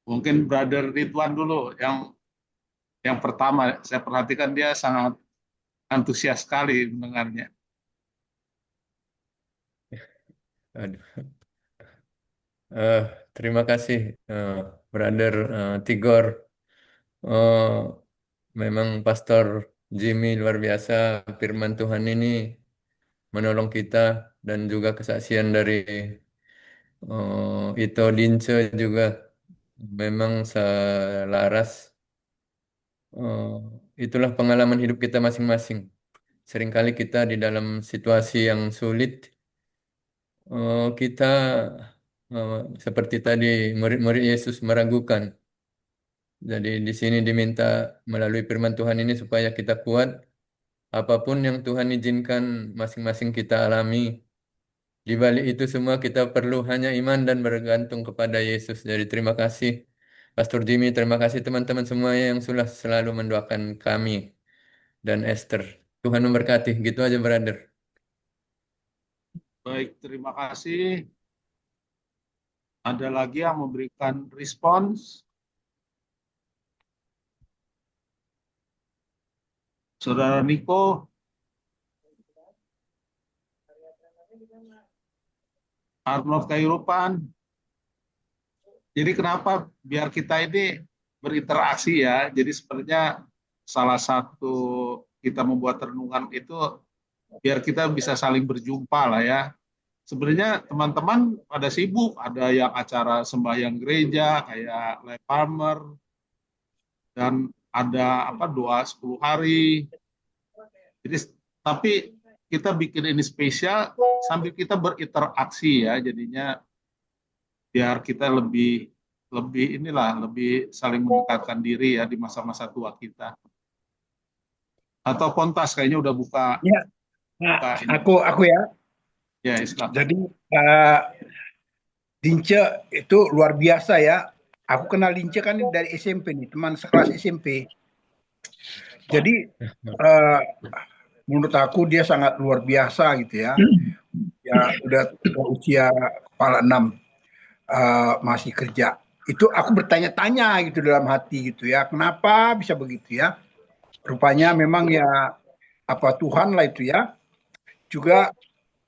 Mungkin Brother Ridwan dulu yang pertama. Saya perhatikan dia sangat antusias sekali mendengarnya. Aduh. Terima kasih, Brother Tigor. Memang Pastor Jimmy luar biasa. Firman Tuhan ini menolong kita, dan juga kesaksian dari Ito Dince juga memang selaras. Itulah pengalaman hidup kita masing-masing. Seringkali kita di dalam situasi yang sulit, kita seperti tadi murid-murid Yesus meragukan. Jadi di sini diminta melalui firman Tuhan ini supaya kita kuat. Apapun yang Tuhan izinkan masing-masing kita alami, di balik itu semua kita perlu hanya iman dan bergantung kepada Yesus. Jadi terima kasih Pastor Jimmy, terima kasih teman-teman semua yang sudah selalu mendoakan kami dan Esther. Tuhan memberkati. Gitu aja, brother. Baik, terima kasih. Ada lagi yang memberikan respons? Saudara Niko? Arnold Kairupan? Jadi kenapa biar kita ini berinteraksi ya? Jadi sebenarnya salah satu kita membuat renungan itu biar kita bisa saling berjumpa lah ya. Sebenarnya teman-teman pada sibuk, ada yang acara sembahyang gereja kayak Lay Palmer, dan ada doa 10 hari. Jadi tapi kita bikin ini spesial sambil kita berinteraksi ya, jadinya biar kita lebih saling mendekatkan diri ya di masa-masa tua kita. Atau Pontas kayaknya udah buka. Ya. Nah, aku ya. Ya, Islam. Jadi Dince itu luar biasa ya. Aku kenal Dince kan dari SMP nih, teman sekelas SMP. Jadi menurut aku dia sangat luar biasa gitu ya. Ya udah usia kepala 6 masih kerja. Itu aku bertanya-tanya gitu dalam hati gitu ya. Kenapa bisa begitu ya? Rupanya memang ya Tuhan lah itu ya. Juga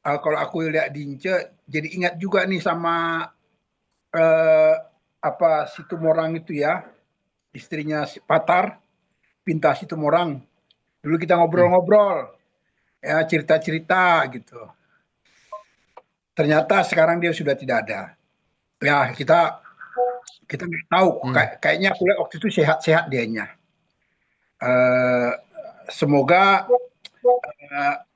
kalau aku lihat Dince, jadi ingat juga nih sama Situmorang itu ya, istrinya Patar, Pinta Situmorang. Dulu kita ngobrol-ngobrol, ya cerita-cerita gitu. Ternyata sekarang dia sudah tidak ada. Ya kita nggak tahu. Kayaknya aku lihat waktu itu sehat-sehat dianya. Semoga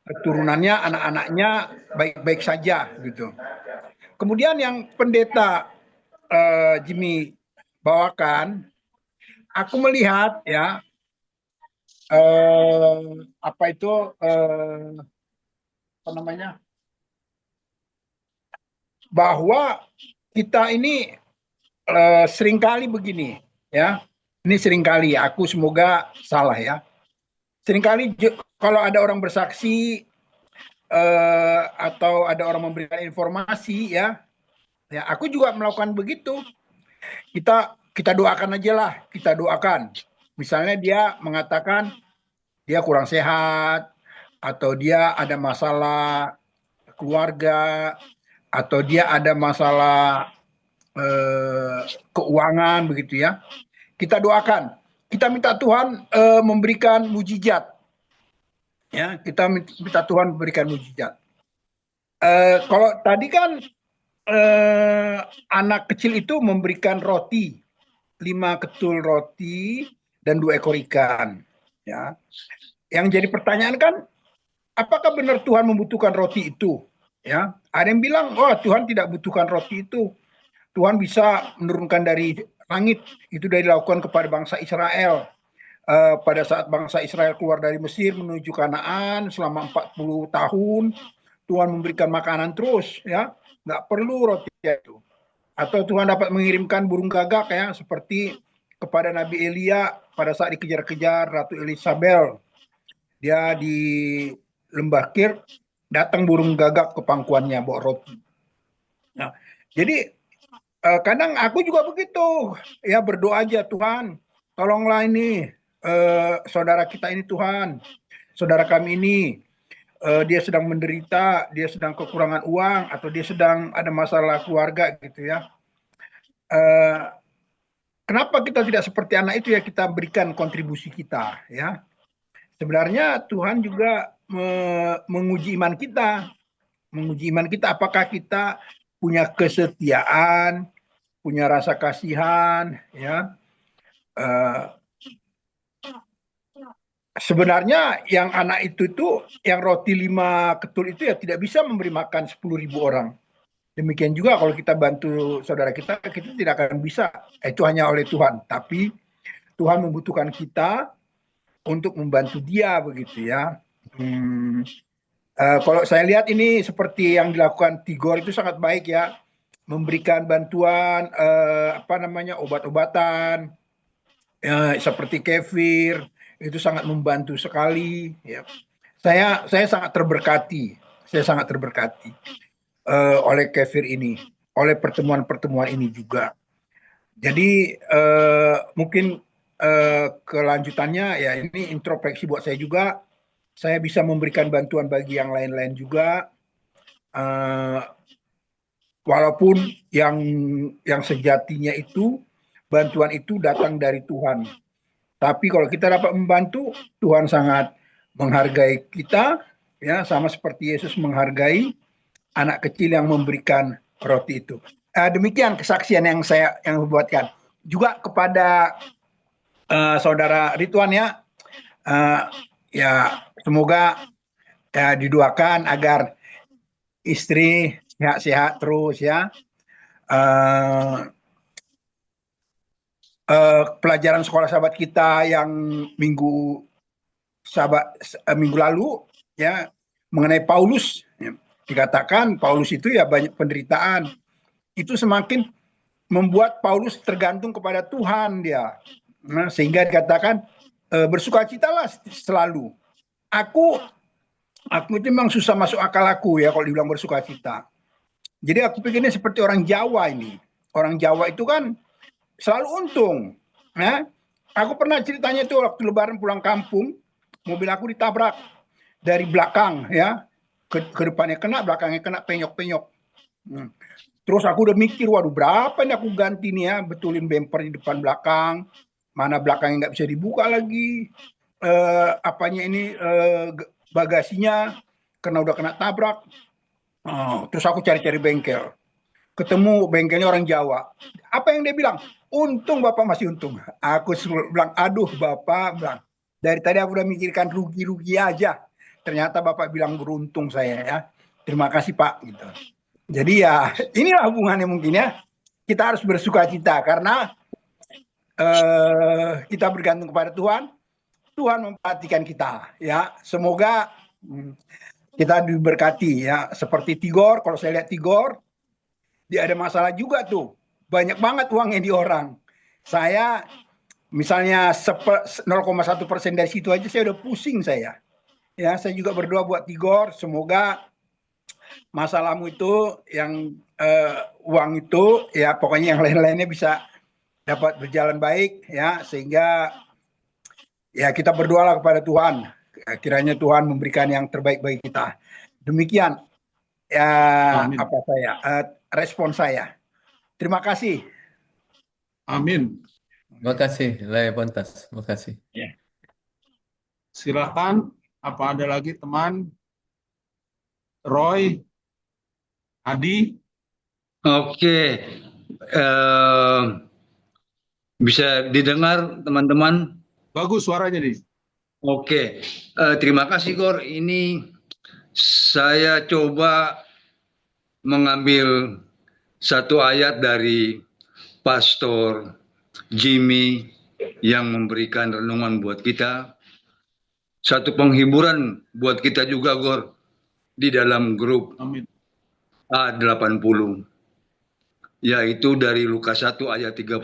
keturunannya, anak-anaknya baik-baik saja gitu. Kemudian yang pendeta Jimmy bawakan, aku melihat ya apa itu apa namanya, bahwa kita ini seringkali begini ya, ini seringkali, aku semoga salah ya, seringkali kalau ada orang bersaksi atau ada orang memberikan informasi ya, aku juga melakukan begitu. Kita doakan aja lah, kita doakan. Misalnya dia mengatakan dia kurang sehat, atau dia ada masalah keluarga, atau dia ada masalah keuangan begitu ya. Kita doakan, kita minta Tuhan memberikan mujizat. Ya, kita minta Tuhan memberikan mujizat. Kalau tadi kan anak kecil itu memberikan roti, 5 ketul roti dan 2 ekor ikan. Ya, yang jadi pertanyaan kan, apakah benar Tuhan membutuhkan roti itu? Ya, ada yang bilang, oh Tuhan tidak butuhkan roti itu. Tuhan bisa menurunkan dari langit. Itu sudah dilakukan kepada bangsa Israel. Pada saat bangsa Israel keluar dari Mesir menuju Kanaan selama 40 tahun, Tuhan memberikan makanan terus, ya, nggak perlu roti itu. Atau Tuhan dapat mengirimkan burung gagak ya, seperti kepada Nabi Elia pada saat dikejar-kejar Ratu Elizabeth. Dia di lembah Kir, datang burung gagak ke pangkuannya bawa roti. Nah, jadi kadang aku juga begitu, ya, berdoa aja, Tuhan, tolonglah ini saudara kita ini, Tuhan, saudara kami ini, dia sedang menderita, dia sedang kekurangan uang, atau dia sedang ada masalah keluarga gitu ya. Kenapa kita tidak seperti anak itu ya, kita berikan kontribusi kita ya. Sebenarnya Tuhan juga menguji iman kita, apakah kita punya kesetiaan, punya rasa kasihan ya. Sebenarnya yang anak itu yang roti 5 ketul itu ya tidak bisa memberi makan 10.000 orang. Demikian juga kalau kita bantu saudara kita tidak akan bisa. Itu hanya oleh Tuhan. Tapi Tuhan membutuhkan kita untuk membantu dia begitu ya. Kalau saya lihat ini seperti yang dilakukan Tigor itu sangat baik ya, memberikan bantuan obat-obatan seperti kefir, itu sangat membantu sekali ya. Saya sangat terberkati, oleh kefir ini, oleh pertemuan-pertemuan ini juga. Jadi mungkin kelanjutannya ya, ini introspeksi buat saya juga. Saya bisa memberikan bantuan bagi yang lain-lain juga, walaupun yang sejatinya itu bantuan itu datang dari Tuhan. Tapi kalau kita dapat membantu, Tuhan sangat menghargai kita, ya, sama seperti Yesus menghargai anak kecil yang memberikan roti itu. Demikian kesaksian yang saya buatkan. Juga kepada saudara Ridwan ya, ya semoga ya didoakan agar istri sehat-sehat terus ya. Pelajaran sekolah sahabat kita yang minggu lalu ya, mengenai Paulus ya, dikatakan Paulus itu ya banyak penderitaan, itu semakin membuat Paulus tergantung kepada Tuhan dia. Nah, sehingga dikatakan bersukacitalah selalu. Aku itu memang susah masuk akal aku ya kalau dibilang bersukacita. Jadi aku pikirnya seperti orang Jawa ini. Orang Jawa itu kan selalu untung. Nah, aku pernah ceritanya itu waktu Lebaran pulang kampung, mobil aku ditabrak dari belakang ya, ke depannya kena, belakangnya kena, penyok-penyok. Terus aku udah mikir, waduh berapa ini aku ganti nih ya, betulin bumper di depan belakang, mana belakangnya nggak bisa dibuka lagi, bagasinya karena udah kena tabrak. Terus aku cari-cari bengkel, ketemu bengkelnya orang Jawa. Apa yang dia bilang? Untung Bapak masih untung. Aku bilang, aduh Bapak, bilang, dari tadi aku udah mikirkan rugi-rugi aja. Ternyata Bapak bilang beruntung saya ya. Terima kasih Pak. Gitu. Jadi ya inilah hubungannya mungkin ya. Kita harus bersukacita karena kita bergantung kepada Tuhan. Tuhan memperhatikan kita ya. Semoga kita diberkati ya. Seperti Tigor, kalau saya lihat Tigor, dia ada masalah juga tuh. Banyak banget uangnya di orang. Saya misalnya 0,1% dari situ aja saya udah pusing saya. Ya, saya juga berdoa buat Tigor, semoga masalahmu itu yang uang itu ya pokoknya yang lain-lainnya bisa dapat berjalan baik ya, sehingga ya kita berdoalah kepada Tuhan, kiranya Tuhan memberikan yang terbaik bagi kita. Demikian ya. Amin. Respon saya. Terima kasih. Amin. Terima kasih, Laya Pontas. Terima kasih. Silakan, apa ada lagi teman? Roy, Adi? Oke, bisa didengar teman-teman? Bagus suaranya nih. Oke, terima kasih Gor. Ini saya coba mengambil satu ayat dari Pastor Jimmy yang memberikan renungan buat kita. Satu penghiburan buat kita juga Gor di dalam grup Amin. A80. Yaitu dari Lukas 1 ayat 37.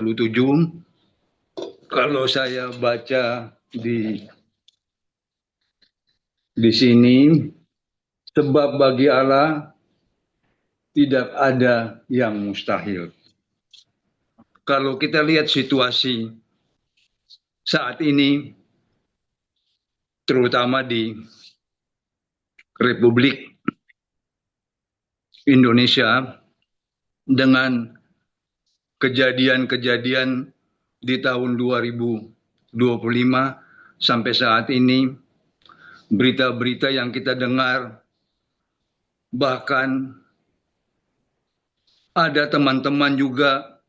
Kalau saya baca di sini, sebab bagi Allah tidak ada yang mustahil. Kalau kita lihat situasi saat ini, terutama di Republik Indonesia, dengan kejadian-kejadian di tahun 2025 sampai saat ini, berita-berita yang kita dengar, bahkan ada teman-teman juga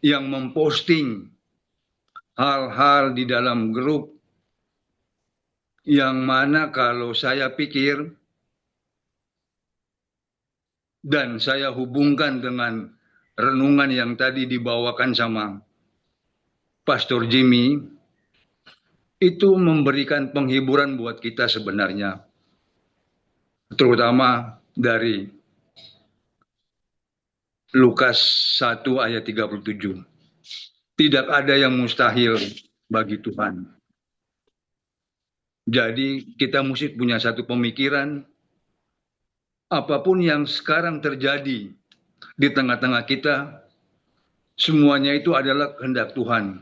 yang memposting hal-hal di dalam grup yang mana kalau saya pikir dan saya hubungkan dengan renungan yang tadi dibawakan sama Pastor Jimmy, itu memberikan penghiburan buat kita sebenarnya. Terutama dari Lukas 1 ayat 37. Tidak ada yang mustahil bagi Tuhan. Jadi kita mesti punya satu pemikiran, apapun yang sekarang terjadi di tengah-tengah kita, semuanya itu adalah kehendak Tuhan.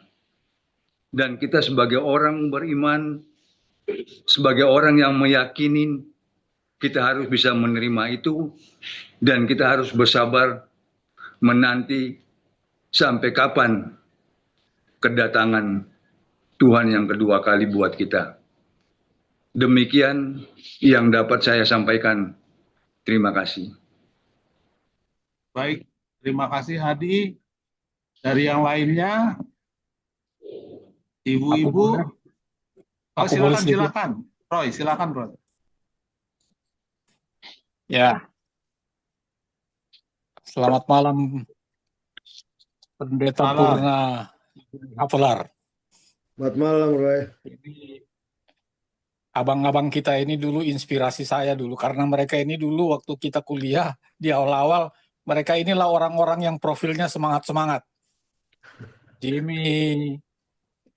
Dan kita sebagai orang beriman, sebagai orang yang meyakini, kita harus bisa menerima itu, dan kita harus bersabar menanti sampai kapan kedatangan Tuhan yang kedua kali buat kita. Demikian yang dapat saya sampaikan. Terima kasih. Baik, terima kasih Hadi. Dari yang lainnya, ibu-ibu. Oh, silakan. Roy, silakan Roy. Ya. Selamat malam, Pendeta Purna Havelar. Selamat malam, Roy. Abang-abang kita ini dulu inspirasi saya dulu, karena mereka ini dulu waktu kita kuliah di awal-awal, mereka inilah orang-orang yang profilnya semangat-semangat. Jimmy,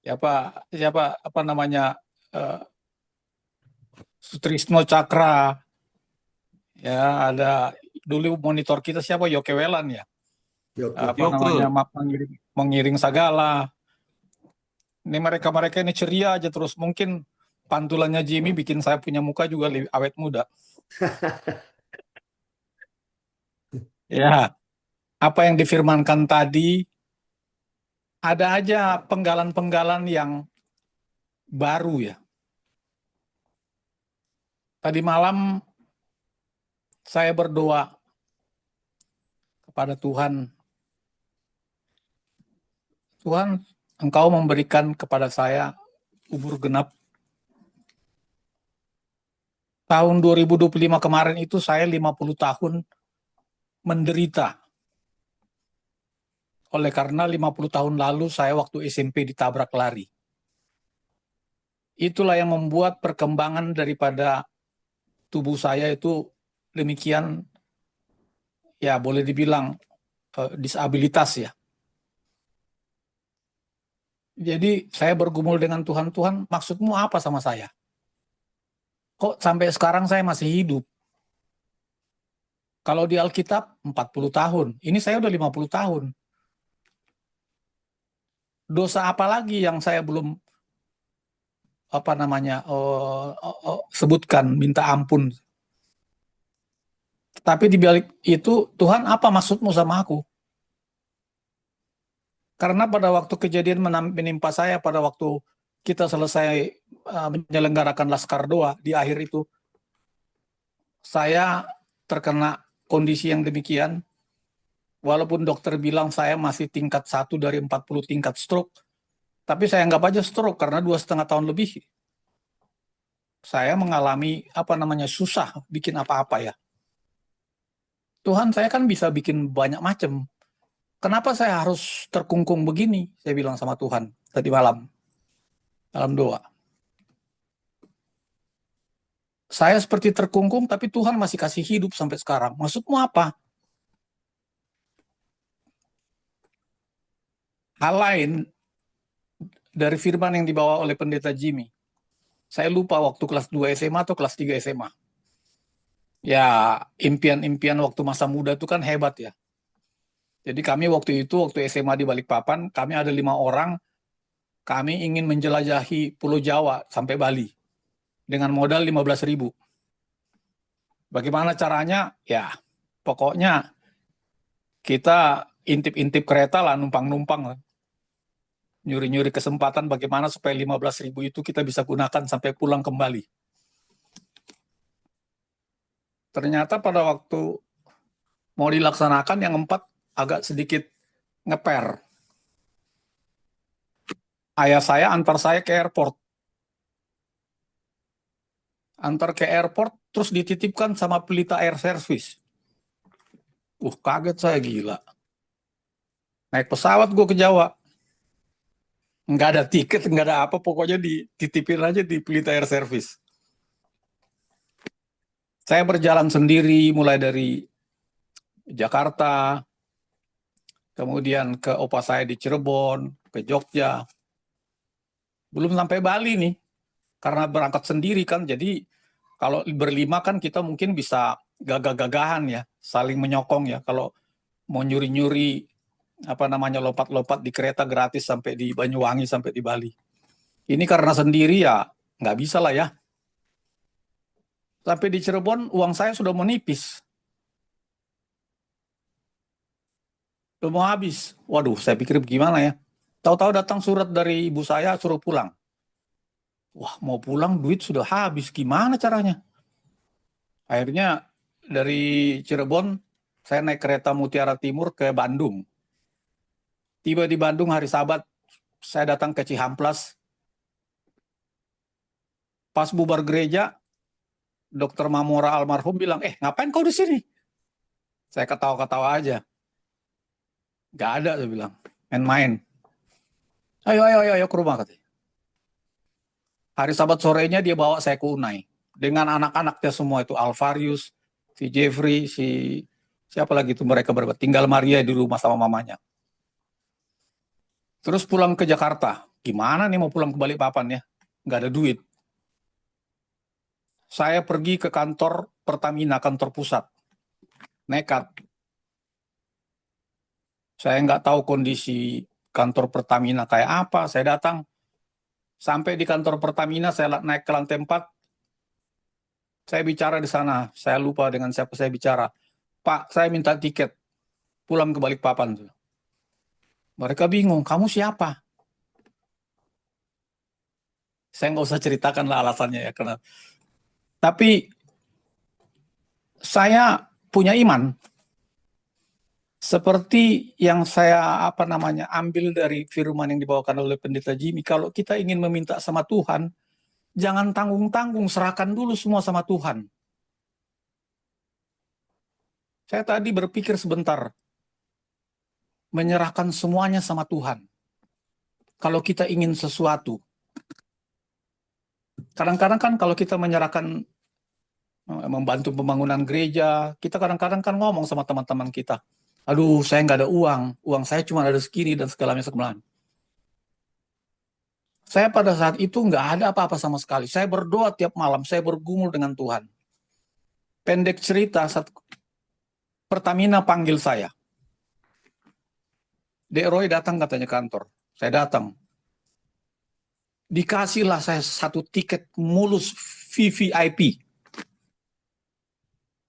siapa namanya, Sutrisno Cakra, ya ada dulu monitor kita siapa, Yoke Welan ya, mengiring Sagala. Ini mereka ini ceria aja terus, mungkin pantulannya Jimmy bikin saya punya muka juga lebih awet muda. Ya, apa yang difirmankan tadi, ada aja penggalan-penggalan yang baru ya. Tadi malam saya berdoa kepada Tuhan. Tuhan, Engkau memberikan kepada saya umur genap. Tahun 2025 kemarin itu saya 50 tahun menderita. Oleh karena 50 tahun lalu saya waktu SMP ditabrak lari. itulah yang membuat perkembangan daripada tubuh saya itu demikian, ya boleh dibilang disabilitas ya. Jadi saya bergumul dengan Tuhan, Tuhan maksudmu apa sama saya? Kok sampai sekarang saya masih hidup? Kalau di Alkitab 40 tahun, ini saya udah 50 tahun. Dosa apa lagi yang saya belum sebutkan, minta ampun. Tapi di balik itu, Tuhan apa maksudmu sama aku? Karena pada waktu kejadian menimpa saya, pada waktu kita selesai menyelenggarakan Laskar Doa, di akhir itu, saya terkena kondisi yang demikian. Walaupun dokter bilang saya masih tingkat 1 dari 40 tingkat stroke, tapi saya anggap aja stroke karena 2,5 tahun lebih saya mengalami susah bikin apa-apa ya. Tuhan, saya kan bisa bikin banyak macam. Kenapa saya harus terkungkung begini? Saya bilang sama Tuhan tadi malam dalam doa. Saya seperti terkungkung, tapi Tuhan masih kasih hidup sampai sekarang. Maksudmu apa? Hal lain dari firman yang dibawa oleh pendeta Jimmy. Saya lupa waktu kelas 2 SMA atau kelas 3 SMA. Ya, impian-impian waktu masa muda itu kan hebat ya. Jadi kami waktu SMA di Balikpapan, kami ada 5 orang, kami ingin menjelajahi Pulau Jawa sampai Bali dengan modal 15.000. Bagaimana caranya? Ya, pokoknya kita intip-intip kereta lah, numpang-numpang lah. Nyuri-nyuri kesempatan bagaimana supaya 15.000 itu kita bisa gunakan sampai pulang kembali. Ternyata pada waktu mau dilaksanakan yang 4 agak sedikit ngeper. Ayah saya antar saya ke airport. Antar ke airport, terus dititipkan sama Pelita Air Service. Kaget saya, gila. Naik pesawat gue ke Jawa. Nggak ada tiket, nggak ada apa, pokoknya dititipin aja di Pelita Air Service. Saya berjalan sendiri mulai dari Jakarta, kemudian ke opa saya di Cirebon, ke Jogja. Belum sampai Bali nih, karena berangkat sendiri kan, jadi kalau berlima kan kita mungkin bisa gagah-gagahan ya, saling menyokong ya, kalau mau nyuri-nyuri lompat-lompat di kereta gratis sampai di Banyuwangi, sampai di Bali. Ini karena sendiri ya nggak bisa lah ya. Sampai di Cirebon uang saya sudah menipis. Udah mau habis. Waduh, saya pikir gimana ya. Tahu-tahu datang surat dari ibu saya suruh pulang. Wah, mau pulang duit sudah habis, gimana caranya? Akhirnya dari Cirebon saya naik kereta Mutiara Timur ke Bandung. Tiba di Bandung hari Sabat, saya datang ke Cihamplas. Pas bubar gereja, Dokter Mamora almarhum bilang, ngapain kau di sini? Saya ketawa-ketawa aja. Gak ada, saya bilang, main-main. Ayo ke rumah, katanya. Hari Sabat sorenya dia bawa saya ke Unai. Dengan anak-anaknya semua itu, Alvarius, si Jeffrey, siapa lagi itu mereka berbuat. Tinggal Maria di rumah sama mamanya. Terus pulang ke Jakarta. Gimana nih mau pulang ke Balikpapan ya? Nggak ada duit. Saya pergi ke kantor Pertamina, kantor pusat. Nekat. Saya nggak tahu kondisi kantor Pertamina kayak apa. Saya datang. Sampai di kantor Pertamina, saya naik ke lantai 4. Saya bicara di sana. Saya lupa dengan siapa saya bicara. Pak, saya minta tiket pulang ke Balikpapan. Mereka bingung, kamu siapa? Saya nggak usah ceritakan lah alasannya ya. Tapi saya punya iman. Seperti yang saya ambil dari firman yang dibawakan oleh pendeta Jimmy. Kalau kita ingin meminta sama Tuhan, jangan tanggung-tanggung, serahkan dulu semua sama Tuhan. Saya tadi berpikir sebentar. Menyerahkan semuanya sama Tuhan. Kalau kita ingin sesuatu, Kadang-kadang kan kalau kita menyerahkan membantu pembangunan gereja, kita kadang-kadang kan ngomong sama teman-teman kita, aduh saya nggak ada uang saya cuma ada segini dan segalanya sekemalan. Saya pada saat itu nggak ada apa-apa sama sekali. Saya berdoa tiap malam, saya bergumul dengan Tuhan. Pendek cerita, saat Pertamina panggil saya. Dek Roy datang katanya kantor. Saya datang. Dikasihlah saya satu tiket mulus VVIP.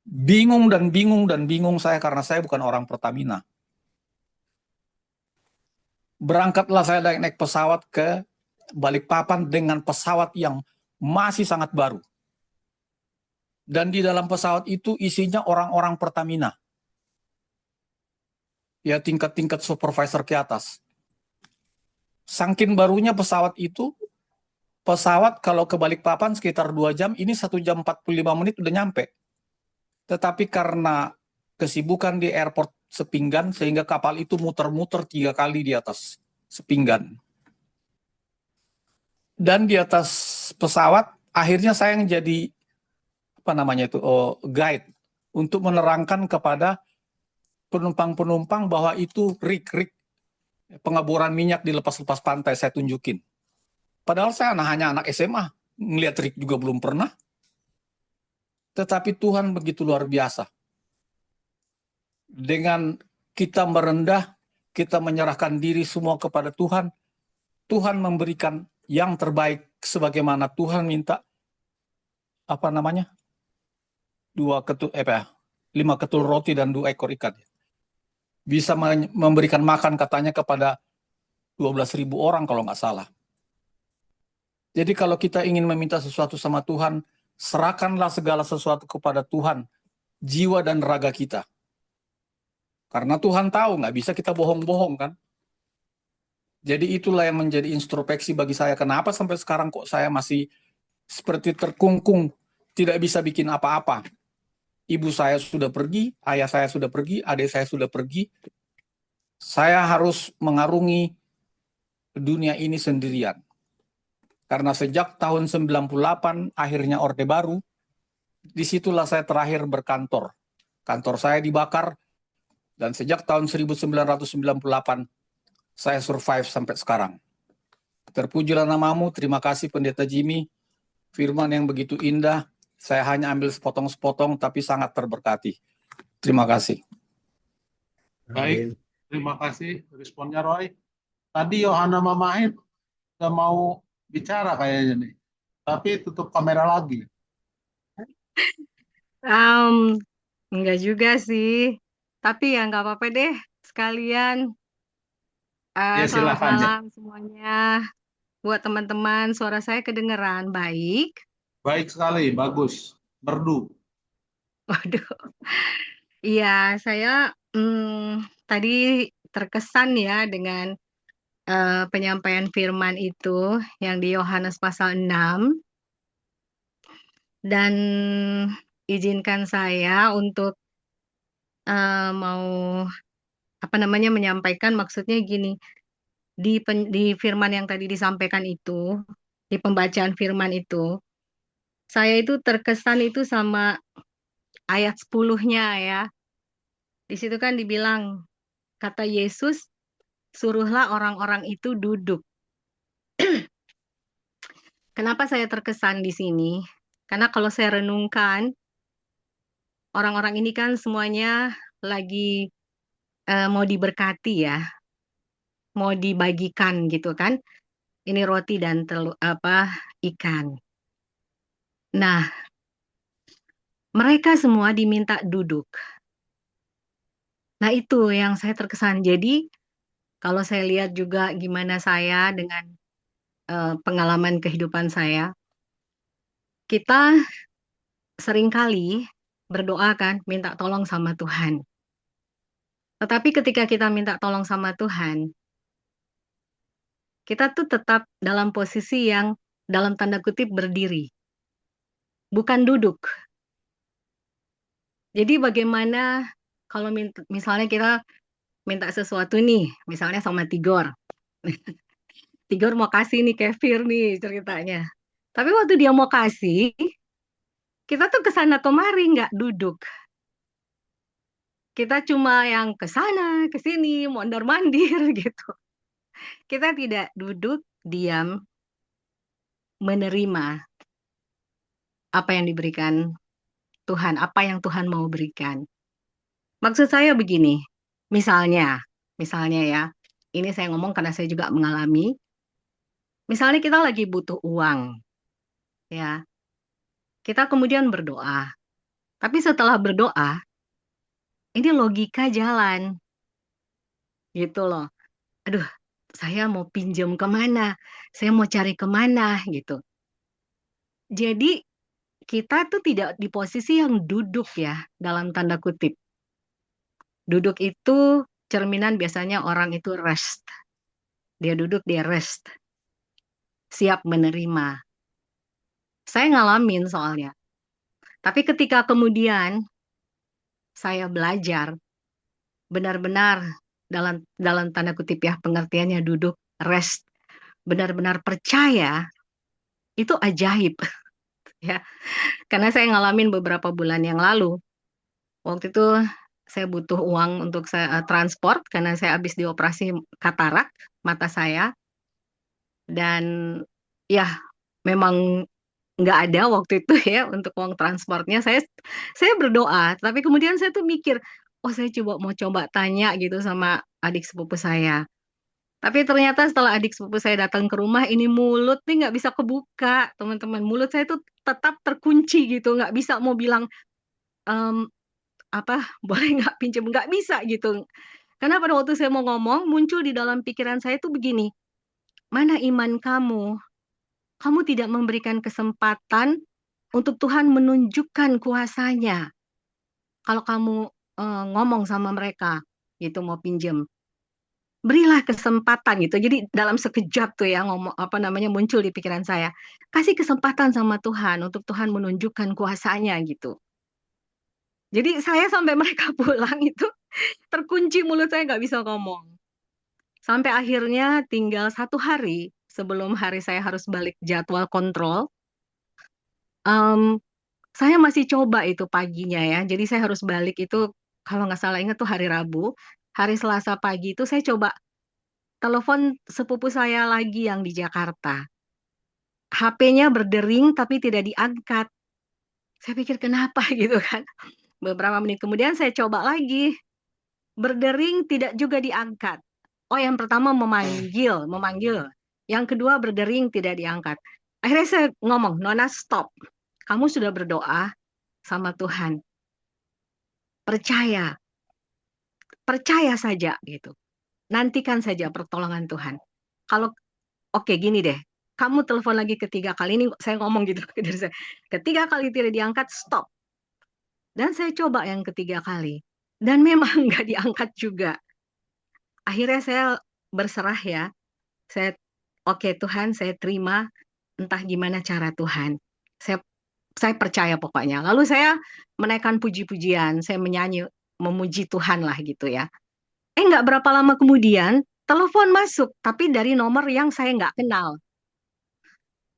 Bingung dan bingung saya karena saya bukan orang Pertamina. Berangkatlah saya naik pesawat ke Balikpapan dengan pesawat yang masih sangat baru. Dan di dalam pesawat itu isinya orang-orang Pertamina. Ya tingkat-tingkat supervisor ke atas. Saking barunya pesawat itu, pesawat kalau ke Balikpapan sekitar 2 jam, ini 1 jam 45 menit udah nyampe. Tetapi karena kesibukan di airport Sepinggan, sehingga kapal itu muter-muter 3 kali di atas Sepinggan. Dan di atas pesawat, akhirnya saya yang jadi guide untuk menerangkan kepada penumpang-penumpang bahwa itu rig pengeboran minyak di lepas-lepas pantai, saya tunjukin. Padahal saya hanya anak SMA, ngeliat rig juga belum pernah. Tetapi Tuhan begitu luar biasa. Dengan kita merendah, kita menyerahkan diri semua kepada Tuhan, Tuhan memberikan yang terbaik sebagaimana Tuhan minta 5 ketul roti dan 2 ekor ikan. Bisa memberikan makan katanya kepada 12.000 orang kalau nggak salah. Jadi kalau kita ingin meminta sesuatu sama Tuhan, serahkanlah segala sesuatu kepada Tuhan, jiwa dan raga kita. Karena Tuhan tahu nggak bisa kita bohong-bohong kan. Jadi itulah yang menjadi introspeksi bagi saya. Kenapa sampai sekarang kok saya masih seperti terkungkung, tidak bisa bikin apa-apa. Ibu saya sudah pergi, ayah saya sudah pergi, adik saya sudah pergi. Saya harus mengarungi dunia ini sendirian. Karena sejak tahun 98, akhirnya Orde Baru, disitulah saya terakhir berkantor. Kantor saya dibakar, dan sejak tahun 1998, saya survive sampai sekarang. Terpujilah namamu, terima kasih Pendeta Jimmy. Firman yang begitu indah, saya hanya ambil sepotong-sepotong, tapi sangat terberkati. Terima kasih. Baik, terima kasih responnya Roy. Tadi Yohana Mamahin udah mau bicara kayaknya nih, tapi tutup kamera lagi. Enggak juga sih, tapi ya nggak apa-apa deh, sekalian. Ya, Selamat silakan. malam semuanya. Buat teman-teman, suara saya kedengeran baik. Baik sekali, bagus, merdu. Waduh, iya saya tadi terkesan ya dengan penyampaian firman itu yang di Yohanes pasal 6. Dan izinkan saya untuk mau menyampaikan, maksudnya gini, di firman yang tadi disampaikan itu, di pembacaan firman itu, saya itu terkesan itu sama ayat 10-nya ya. Di situ kan dibilang, kata Yesus, suruhlah orang-orang itu duduk. Kenapa saya terkesan di sini? Karena kalau saya renungkan, orang-orang ini kan semuanya lagi mau diberkati ya, mau dibagikan gitu kan. Ini roti dan ikan. Nah, mereka semua diminta duduk. Nah, itu yang saya terkesan. Jadi, kalau saya lihat juga gimana saya dengan pengalaman kehidupan saya, kita seringkali berdoa kan, minta tolong sama Tuhan. Tetapi ketika kita minta tolong sama Tuhan, kita tuh tetap dalam posisi yang dalam tanda kutip berdiri, bukan duduk. Jadi bagaimana kalau misalnya kita minta sesuatu nih, misalnya sama Tigor. Tigor mau kasih nih kefir nih ceritanya. Tapi waktu dia mau kasih, kita tuh kesana kemari nggak duduk. Kita cuma yang kesana, kesini, mondar-mandir gitu. Kita tidak duduk, diam, menerima apa yang diberikan Tuhan, apa yang Tuhan mau berikan. Maksud saya begini, misalnya ya, ini saya ngomong karena saya juga mengalami, misalnya kita lagi butuh uang, ya, kita kemudian berdoa. Tapi setelah berdoa, ini logika jalan, gitu loh. Aduh, saya mau pinjam kemana? Saya mau cari kemana? Gitu. Jadi kita tuh tidak di posisi yang duduk ya, dalam tanda kutip. Duduk itu cerminan biasanya orang itu rest. Dia duduk, dia rest. Siap menerima. Saya ngalamin soalnya. Tapi ketika kemudian saya belajar benar-benar dalam tanda kutip ya, pengertiannya duduk, rest, benar-benar percaya, itu ajaib ya. Karena saya ngalamin beberapa bulan yang lalu. Waktu itu saya butuh uang untuk saya transport karena saya habis dioperasi katarak mata saya. Dan ya memang nggak ada waktu itu ya untuk uang transportnya. Saya berdoa, tapi kemudian saya tuh mikir, oh saya mau coba tanya gitu sama adik sepupu saya. Tapi ternyata setelah adik sepupu saya datang ke rumah, ini mulut nih nggak bisa kebuka, teman-teman. Mulut saya tuh tetap terkunci gitu, nggak bisa mau bilang "Em, boleh nggak pinjam, nggak bisa gitu. Karena pada waktu saya mau ngomong, muncul di dalam pikiran saya tuh begini, mana iman kamu? Kamu tidak memberikan kesempatan untuk Tuhan menunjukkan kuasanya. Kalau kamu ngomong sama mereka, gitu mau pinjam, berilah kesempatan gitu. Jadi dalam sekejap tuh ya muncul di pikiran saya, kasih kesempatan sama Tuhan untuk Tuhan menunjukkan kuasanya gitu. Jadi saya sampai mereka pulang itu terkunci mulut saya nggak bisa ngomong. Sampai akhirnya tinggal 1 hari sebelum hari saya harus balik jadwal kontrol, saya masih coba itu paginya ya. Jadi saya harus balik itu kalau nggak salah ingat tuh hari Rabu. Hari Selasa pagi itu saya coba telepon sepupu saya lagi yang di Jakarta. HP-nya berdering tapi tidak diangkat. Saya pikir kenapa gitu kan. Beberapa menit kemudian saya coba lagi. Berdering tidak juga diangkat. Oh, yang pertama memanggil. Yang kedua berdering tidak diangkat. Akhirnya saya ngomong, Nona stop. Kamu sudah berdoa sama Tuhan. Percaya saja gitu. Nantikan saja pertolongan Tuhan. Kalau oke gini deh, kamu telepon lagi ketiga kali, ini saya ngomong gitu dari saya. Ketiga kali tidak diangkat, stop. Dan saya coba yang ketiga kali. Dan memang nggak diangkat juga. Akhirnya saya berserah ya. Oke Tuhan, saya terima entah gimana cara Tuhan. Saya percaya pokoknya. Lalu saya menaikkan puji-pujian, saya menyanyi, memuji Tuhan lah gitu ya. Nggak berapa lama kemudian, telepon masuk, tapi dari nomor yang saya nggak kenal.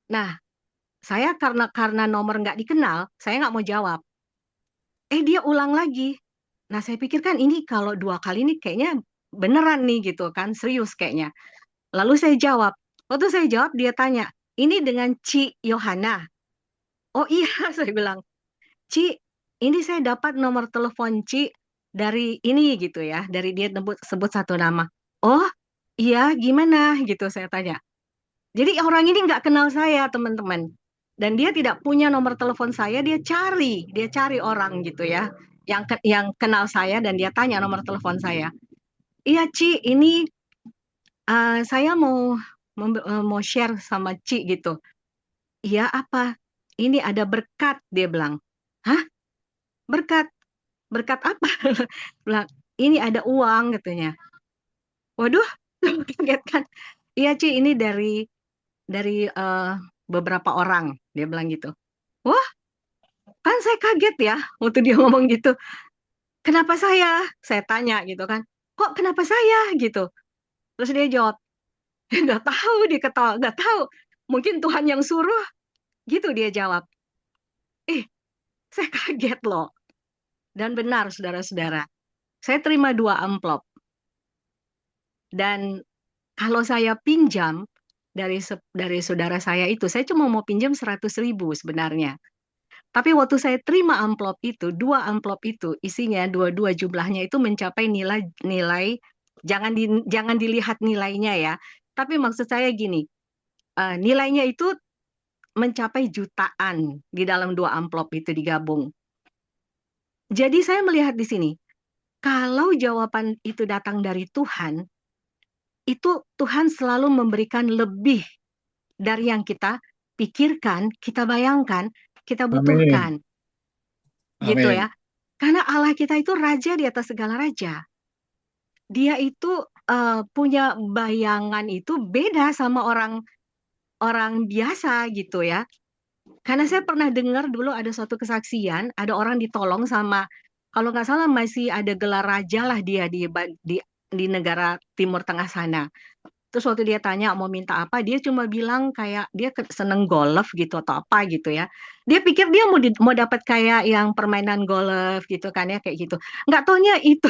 Nah, saya karena nomor nggak dikenal, saya nggak mau jawab. Dia ulang lagi. Nah, saya pikirkan ini kalau 2 kali ini kayaknya beneran nih gitu kan, serius kayaknya. Lalu saya jawab. Waktu saya jawab, dia tanya, ini dengan Ci Yohana. Oh iya, saya bilang, Ci, ini saya dapat nomor telepon Ci dari ini gitu ya, dari dia sebut satu nama. Oh iya, gimana gitu saya tanya. Jadi orang ini nggak kenal saya teman-teman, dan dia tidak punya nomor telepon saya, dia cari orang gitu ya, yang kenal saya dan dia tanya nomor telepon saya. Iya Ci, ini saya mau share sama Ci gitu. Iya apa? Ini ada berkat, dia bilang. Hah? Berkat? Berkat apa? Bilang, ini ada uang katanya. Waduh, kaget kan. Iya Ci, ini dari beberapa orang, dia bilang gitu. Wah, kan saya kaget ya waktu dia ngomong gitu. Kenapa saya? Saya tanya gitu kan. Kok kenapa saya gitu? Terus dia jawab, nggak tahu, dia ketawa, nggak tahu. Mungkin Tuhan yang suruh. Gitu dia jawab. Saya kaget loh. Dan benar, saudara-saudara. Saya terima 2 amplop. Dan kalau saya pinjam dari saudara saya itu, saya cuma mau pinjam 100.000 sebenarnya. Tapi waktu saya terima amplop itu, 2 amplop itu isinya dua-dua jumlahnya itu mencapai nilai jangan dilihat nilainya ya. Tapi maksud saya gini, nilainya itu mencapai jutaan di dalam 2 amplop itu digabung. Jadi saya melihat di sini, kalau jawaban itu datang dari Tuhan, itu Tuhan selalu memberikan lebih dari yang kita pikirkan, kita bayangkan, kita Amin. butuhkan. Gitu Amin. ya. Karena Allah kita itu raja di atas segala raja. Dia itu punya bayangan itu beda sama orang biasa gitu ya. Karena saya pernah dengar dulu ada suatu kesaksian, ada orang ditolong sama, kalau nggak salah masih ada gelar raja lah dia di negara Timur Tengah sana. Terus waktu dia tanya mau minta apa, dia cuma bilang kayak dia seneng golf gitu atau apa gitu ya. Dia pikir dia mau dapat kayak yang permainan golf gitu kan ya kayak gitu. Nggak taunya itu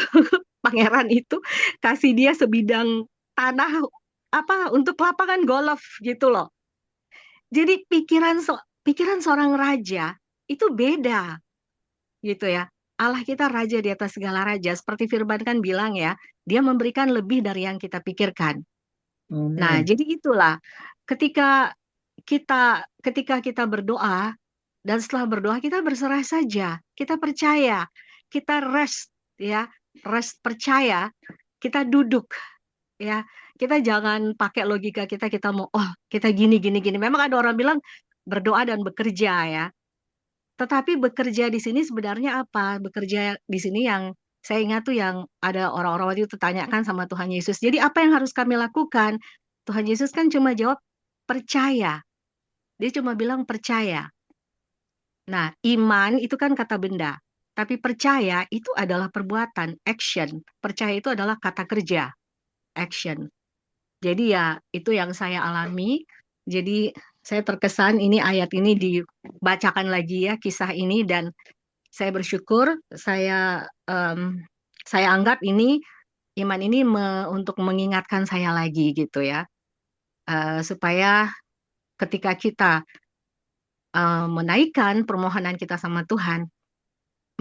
pangeran itu kasih dia sebidang tanah apa untuk lapangan golf gitu loh. Jadi pikiran seorang raja itu beda gitu ya. Allah kita raja di atas segala raja. Seperti Firman kan bilang ya, dia memberikan lebih dari yang kita pikirkan. Nah, Amin. jadi itulah ketika kita berdoa dan setelah berdoa kita berserah saja, kita percaya, kita rest ya, rest percaya, kita duduk ya. Kita jangan pakai logika kita mau kita gini gini gini. Memang ada orang bilang berdoa dan bekerja ya. Tetapi bekerja di sini sebenarnya apa? Bekerja di sini yang saya ingat tuh yang ada orang-orang waktu itu tanyakan sama Tuhan Yesus. Jadi apa yang harus kami lakukan? Tuhan Yesus kan cuma jawab percaya. Dia cuma bilang percaya. Nah, iman itu kan kata benda. Tapi percaya itu adalah perbuatan, action. Percaya itu adalah kata kerja, action. Jadi ya itu yang saya alami. Jadi saya terkesan ini ayat ini dibacakan lagi ya kisah ini dan saya bersyukur saya anggap ini iman ini untuk mengingatkan saya lagi gitu ya. Supaya ketika kita menaikkan permohonan kita sama Tuhan,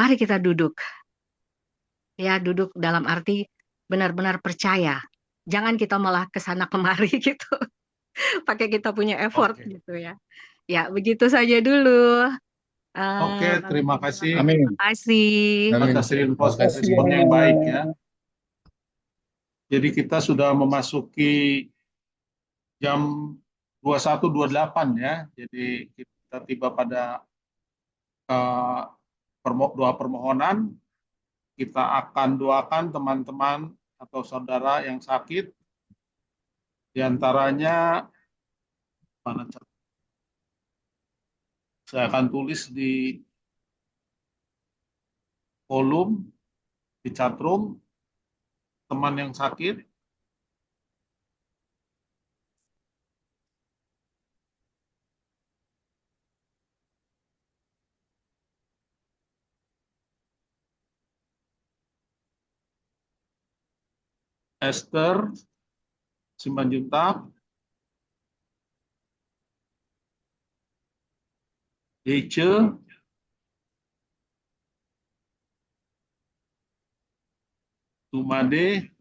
mari kita duduk. Ya, duduk dalam arti benar-benar percaya. Jangan kita malah kesana kemari gitu. Pakai kita punya effort Oke. gitu ya. Ya, begitu saja dulu. Oke, terima kasih Amin. Terima kasih. Amin. atas Terima kasih. respon yang baik ya. Jadi kita sudah memasuki jam 21.28 ya. Jadi kita tiba pada doa permohonan. Kita akan doakan teman-teman atau saudara yang sakit. Di antaranya saya akan tulis di kolom di chatroom teman yang sakit. Esther Simanjuntak, Dece, Tumade,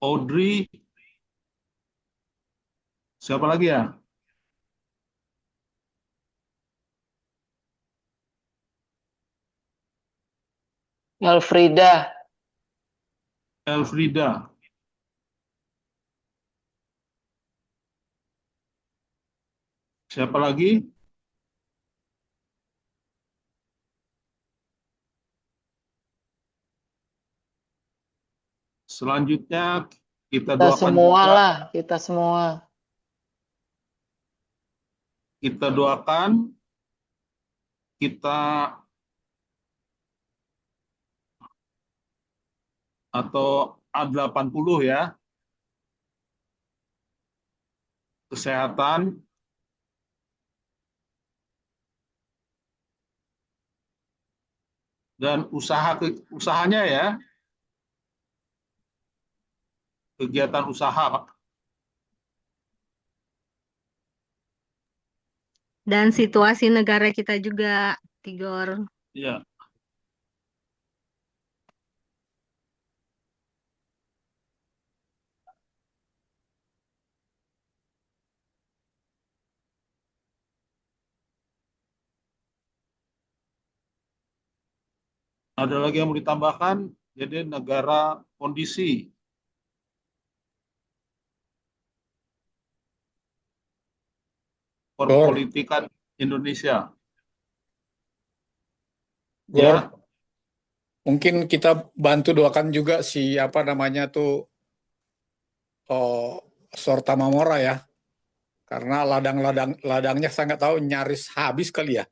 Audrey, siapa lagi ya? Elfrida. Elfrida. Siapa lagi? Selanjutnya kita Kita doakan semua juga, lah, kita semua. kita doakan kita atau A80 ya. kesehatan, dan usahanya ya, kegiatan usaha, Pak. Dan situasi negara kita juga, Tigor. Ya. Ada lagi yang mau ditambahkan? Jadi negara kondisi perpolitikan Indonesia. Gor, mungkin kita bantu doakan juga si apa namanya tuh Sorta Mamora ya, karena ladangnya sangat tahu nyaris habis kali ya.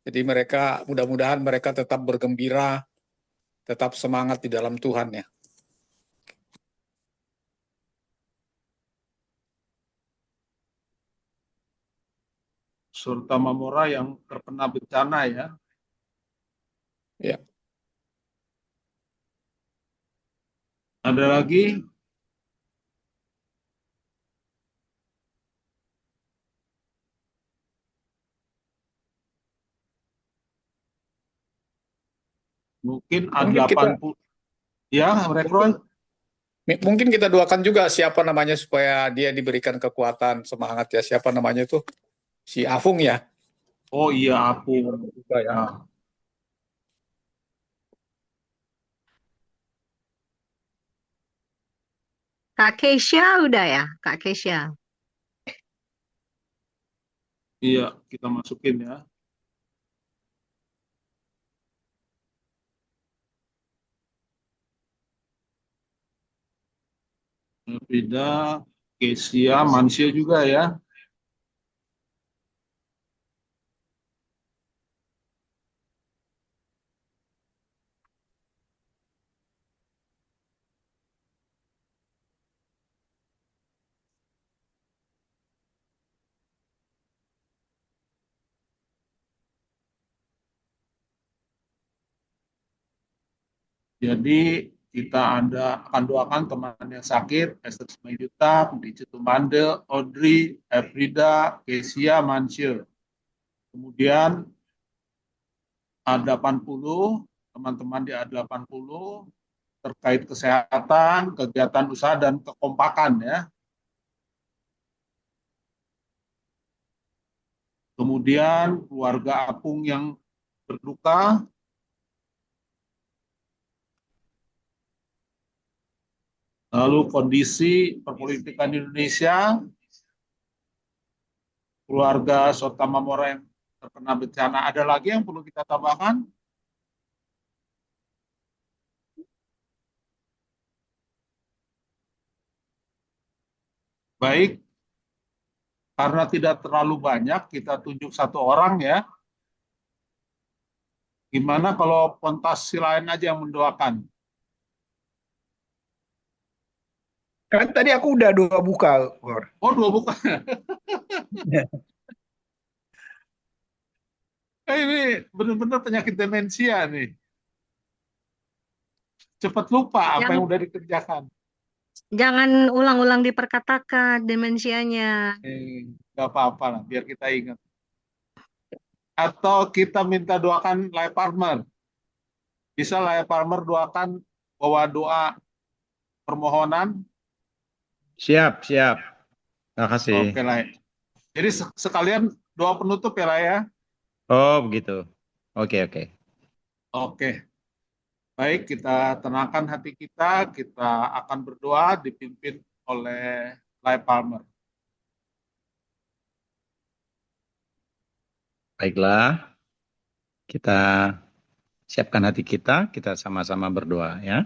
Jadi mereka mudah-mudahan mereka tetap bergembira, tetap semangat di dalam Tuhan ya. Sorta Mamora yang terkena bencana ya. Ya. Ada lagi? Mungkin A80. Ya, Rekron. Mungkin kita doakan juga siapa namanya supaya dia diberikan kekuatan, semangat ya. Siapa namanya tuh? Si Afung ya. Oh iya, Afung. Ya. Kak Keisha udah ya, Kak Keisha. Iya, kita masukin ya. Beda, Kesia, Mansia juga ya. Jadi kita akan doakan teman yang sakit, Esther Simanjuntak, Dice Tumande, Audrey, Efrida, Kesia, Mansyur. Kemudian A80, teman-teman di A80 terkait kesehatan, kegiatan usaha, dan kekompakan ya. Kemudian keluarga Apung yang berduka, lalu kondisi perpolitikan Indonesia, keluarga Sorta Mamora yang terkena bencana. Ada lagi yang perlu kita tambahkan? Baik, karena tidak terlalu banyak, kita tunjuk satu orang ya. Gimana kalau Pontasi lain aja yang mendoakan? Kan tadi aku udah 2 buka, Gor. Oh, 2 buka. Ini benar-benar penyakit demensia nih. Cepat lupa apa yang udah dikerjakan. Jangan ulang-ulang diperkatakan demensianya. Nggak apa-apa lah, biar kita ingat. Atau kita minta doakan Lai Palmer. Bisa Lai Palmer doakan bawa doa permohonan? Siap, siap. Terima kasih. Oke, Lai. Jadi sekalian doa penutup ya, Lai ya? Oh, begitu. Oke. Oke. Baik, kita tenangkan hati kita akan berdoa dipimpin oleh Lai Palmer. Baiklah, kita siapkan hati kita sama-sama berdoa ya.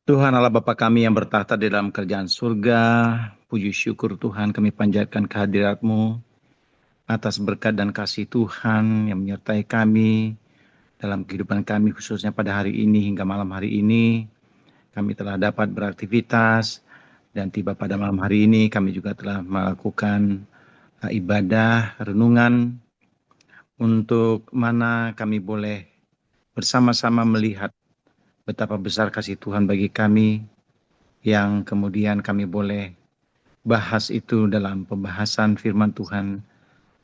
Tuhan Allah Bapa kami yang bertahta di dalam kerajaan surga, puji syukur Tuhan kami panjatkan kehadirat-Mu atas berkat dan kasih Tuhan yang menyertai kami dalam kehidupan kami khususnya pada hari ini hingga malam hari ini. kami telah dapat beraktivitas, dan tiba pada malam hari ini kami juga telah melakukan ibadah, renungan, untuk mana kami boleh bersama-sama melihat betapa besar kasih Tuhan bagi kami, yang kemudian kami boleh bahas itu dalam pembahasan firman Tuhan,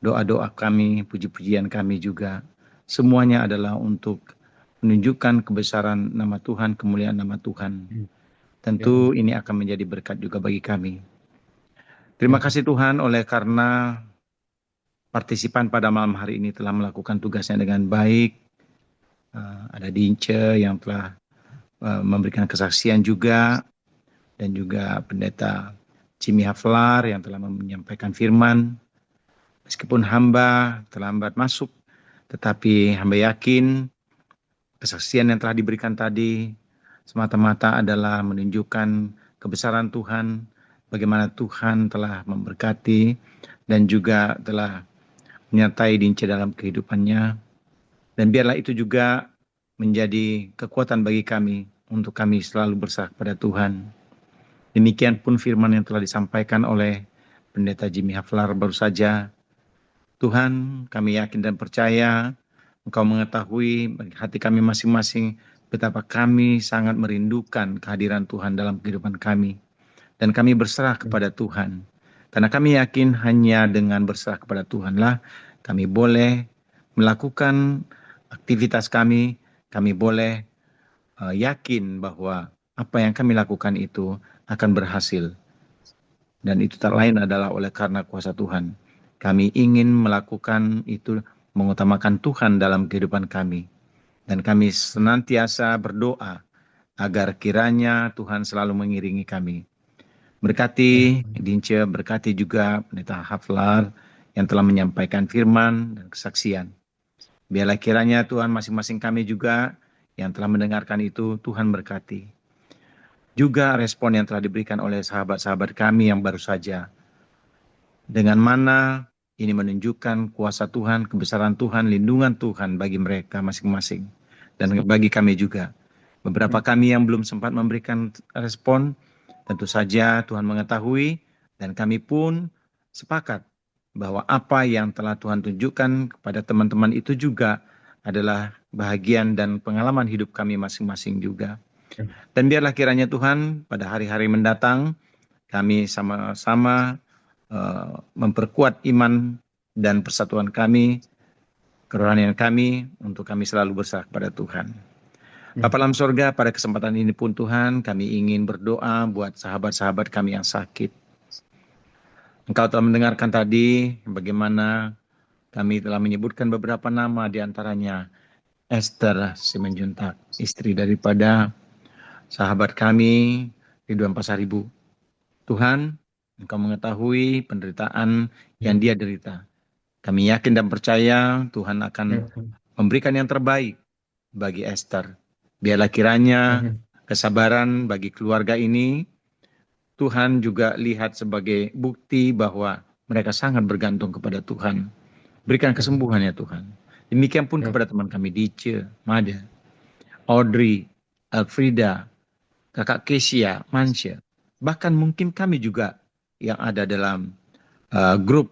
doa-doa kami, puji-pujian kami juga. Semuanya adalah untuk menunjukkan kebesaran nama Tuhan, kemuliaan nama Tuhan. Tentu ini akan menjadi berkat juga bagi kami. Terima kasih Tuhan oleh karena partisipan pada malam hari ini telah melakukan tugasnya dengan baik. Ada Dince yang telah memberikan kesaksian juga, dan juga Pendeta Jimmy Haflar yang telah menyampaikan firman. Meskipun hamba terlambat masuk, tetapi hamba yakin kesaksian yang telah diberikan tadi semata-mata adalah menunjukkan kebesaran Tuhan, bagaimana Tuhan telah memberkati dan juga telah menyertai Dince dalam kehidupannya. Dan biarlah itu juga menjadi kekuatan bagi kami untuk kami selalu berserah kepada Tuhan. Demikian pun firman yang telah disampaikan oleh Pendeta Jimmy Haflar baru saja. Tuhan, kami yakin dan percaya Engkau mengetahui bagi hati kami masing-masing betapa kami sangat merindukan kehadiran Tuhan dalam kehidupan kami. Dan kami berserah kepada Tuhan. Karena kami yakin hanya dengan berserah kepada Tuhanlah kami boleh melakukan aktivitas kami boleh yakin bahwa apa yang kami lakukan itu akan berhasil. Dan itu tak lain adalah oleh karena kuasa Tuhan. Kami ingin melakukan itu, mengutamakan Tuhan dalam kehidupan kami. Dan kami senantiasa berdoa agar kiranya Tuhan selalu mengiringi kami. Berkati Dince, berkati juga Pendeta Haflar yang telah menyampaikan firman dan kesaksian. Biarlah kiranya Tuhan masing-masing kami juga yang telah mendengarkan itu, Tuhan berkati. Juga respon yang telah diberikan oleh sahabat-sahabat kami yang baru saja. Dengan mana ini menunjukkan kuasa Tuhan, kebesaran Tuhan, lindungan Tuhan bagi mereka masing-masing. Dan bagi kami juga. Beberapa kami yang belum sempat memberikan respon, tentu saja Tuhan mengetahui, dan kami pun sepakat bahwa apa yang telah Tuhan tunjukkan kepada teman-teman itu juga adalah bahagian dan pengalaman hidup kami masing-masing juga. Dan biarlah kiranya Tuhan pada hari-hari mendatang kami sama-sama memperkuat iman dan persatuan kami, kerohanian kami, untuk kami selalu berserah kepada Tuhan. Bapa dalam sorga, pada kesempatan ini pun Tuhan kami ingin berdoa buat sahabat-sahabat kami yang sakit. Engkau telah mendengarkan tadi bagaimana kami telah menyebutkan beberapa nama, di antaranya Esther Simanjuntak, istri daripada sahabat kami Ridwan Pasaribu. Tuhan, Engkau mengetahui penderitaan yang dia derita. Kami yakin dan percaya Tuhan akan memberikan yang terbaik bagi Esther. Biarlah kiranya kesabaran bagi keluarga ini Tuhan juga lihat sebagai bukti bahwa mereka sangat bergantung kepada Tuhan. Berikan kesembuhan ya Tuhan. Demikian pun kepada teman kami Dice, Mada, Audrey, Elfrida, Kakak Kesia, Mansya. Bahkan mungkin kami juga yang ada dalam grup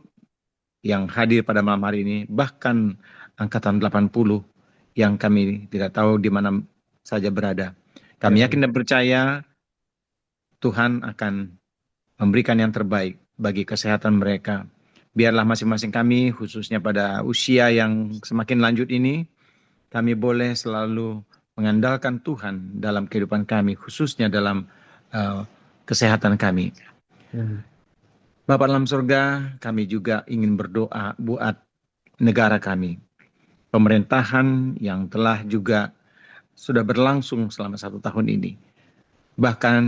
yang hadir pada malam hari ini, bahkan angkatan 80 yang kami tidak tahu di mana saja berada. Kami yakin dan percaya Tuhan akan memberikan yang terbaik bagi kesehatan mereka. Biarlah masing-masing kami, khususnya pada usia yang semakin lanjut ini, kami boleh selalu mengandalkan Tuhan dalam kehidupan kami, khususnya dalam kesehatan kami. Bapa dalam surga, kami juga ingin berdoa buat negara kami. Pemerintahan yang telah juga sudah berlangsung selama 1 tahun ini. Bahkan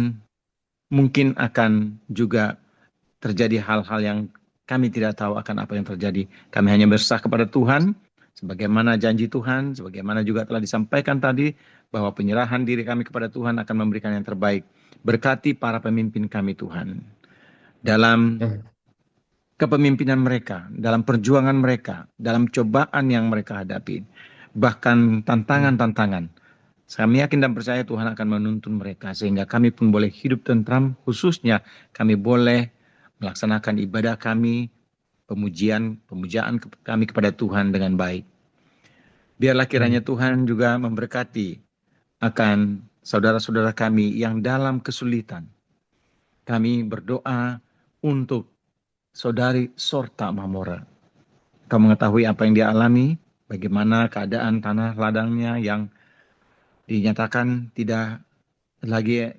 mungkin akan juga terjadi hal-hal yang kami tidak tahu akan apa yang terjadi. Kami hanya berserah kepada Tuhan, sebagaimana janji Tuhan, sebagaimana juga telah disampaikan tadi, bahwa penyerahan diri kami kepada Tuhan akan memberikan yang terbaik. Berkati para pemimpin kami Tuhan, dalam kepemimpinan mereka, dalam perjuangan mereka, dalam cobaan yang mereka hadapi, bahkan tantangan-tantangan. Kami yakin dan percaya Tuhan akan menuntun mereka sehingga kami pun boleh hidup tentram, khususnya kami boleh melaksanakan ibadah kami, pemujaan kami kepada Tuhan dengan baik. Biarlah kiranya Tuhan juga memberkati akan saudara-saudara kami yang dalam kesulitan. Kami berdoa untuk saudari Sorta Mamora. Kau mengetahui apa yang dia alami, bagaimana keadaan tanah ladangnya yang dinyatakan tidak lagi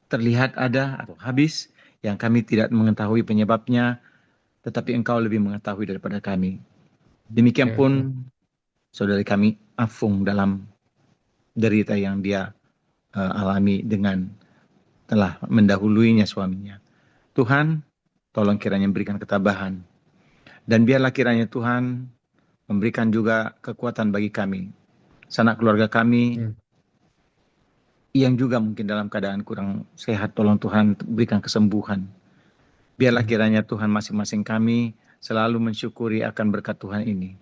terlihat ada atau habis, yang kami tidak mengetahui penyebabnya, tetapi Engkau lebih mengetahui daripada kami. Demikian pun saudari kami Afung dalam derita yang dia alami dengan telah mendahuluinya suaminya. Tuhan, tolong kiranya berikan ketabahan. Dan biarlah kiranya Tuhan memberikan juga kekuatan bagi kami, sanak keluarga kami yang juga mungkin dalam keadaan kurang sehat, tolong Tuhan berikan kesembuhan. Biarlah kiranya Tuhan masing-masing kami selalu mensyukuri akan berkat Tuhan ini.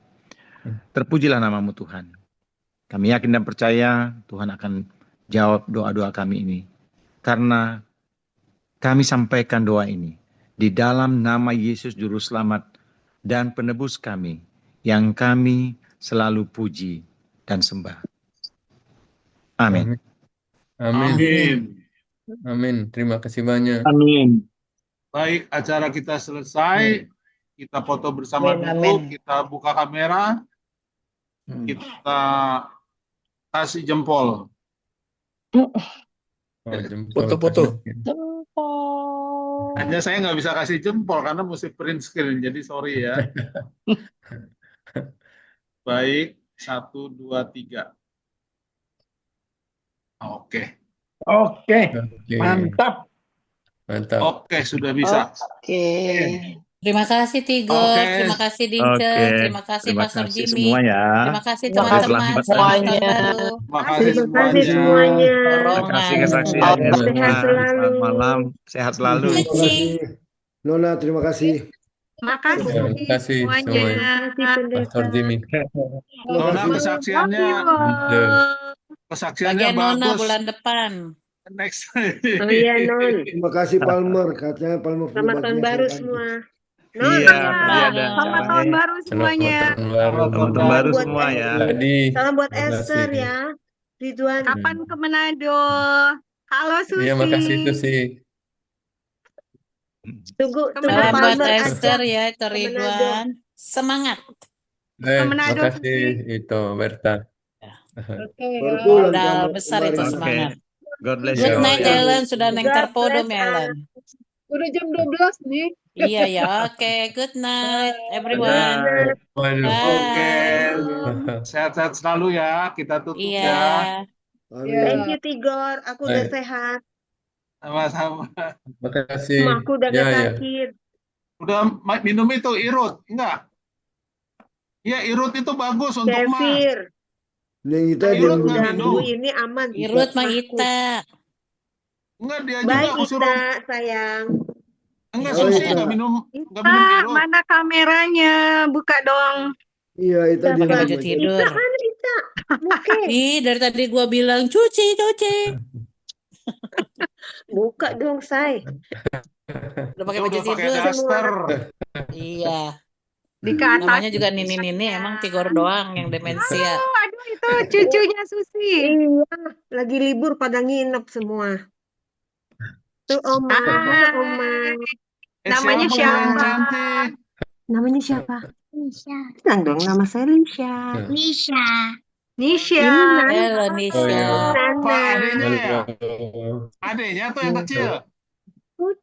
Terpujilah namamu Tuhan. Kami yakin dan percaya Tuhan akan jawab doa-doa kami ini. Karena kami sampaikan doa ini di dalam nama Yesus Juru Selamat dan Penebus kami, yang kami selalu puji dan sembah. Amin. Amin. Amin. Terima kasih banyak. Amin. Baik, acara kita selesai. Kita foto bersama dulu. Kita buka kamera. Kita kasih jempol. Foto-foto. Hanya saya nggak bisa kasih jempol karena mesti print screen. Jadi sorry ya. Baik, 1, 2, 3. Oke. Mantap. Oke, sudah bisa. Terima kasih Tigor, terima kasih Dince, terima kasih Pastor Jimmy, semua ya. terima kasih teman-teman, selamat tahun baru. Terima kasih semuanya. Terima kasih kesaksiannya semua. Selamat malam, sehat selalu. Nona, terima kasih. Makasih. Terima kasih semuanya. Pastor Jimmy. Nona, kesaksiannya Bagian Nona bagus. bulan depan. Next. Oh iya Non. Terima kasih Palmer, katanya Palmer. Selamat tahun baru semua. Iya, Selamat tahun baru semuanya. Selamat tahun baru semua ya. Salam buat Esther ya. Ridwan. Kapan ke Manado? Halo Susi. Iya, makasih Susi. Tunggu Salam buat Palmer Esther aja. ya, itu Ridwan. Semangat. Makasih itu Berta. Modal besar itu semangat. God bless Good you. night Ellen, sudah neng terpodom ya Ellen. Udah jam 12 nih. Iya ya, oke. Good night everyone. Oke. Sehat-sehat selalu ya. Kita tutup ya. Thank you Tigor, aku udah sehat. Sama-sama. Terima kasih. Aku udah gak sakit. Udah minum itu Irut? Enggak? Iya, Irut itu bagus untuk mah. Kefir. Yang kita Irut dia nggak minum. Ini aman. Irut mah Ita. Enggak, dia Baik juga aku suruh. Ita, sayang. Enggak, Susi nggak minum. Nggak minum Ita, Irut. mana kameranya? Buka dong. Iya, Ita dia Pakai baju tidur. Ita kan Ita. Oke. Ih, dari tadi gua bilang cuci. Buka dong, Say. Udah pakai baju Udah pakai tidur. daster. Iya. Dikata. Namanya juga Nini emang Tigor doang yang demensia. Aduh, itu cucunya Susi. Iya, lagi libur pada nginep semua. Tuh Oma. Namanya Siapa yang siapa? cantik? Namanya siapa? Bilang dong, nama saya Lisha. Nisha. Halo Nisha. Pak adenya ya? Adenya tuh yang kecil.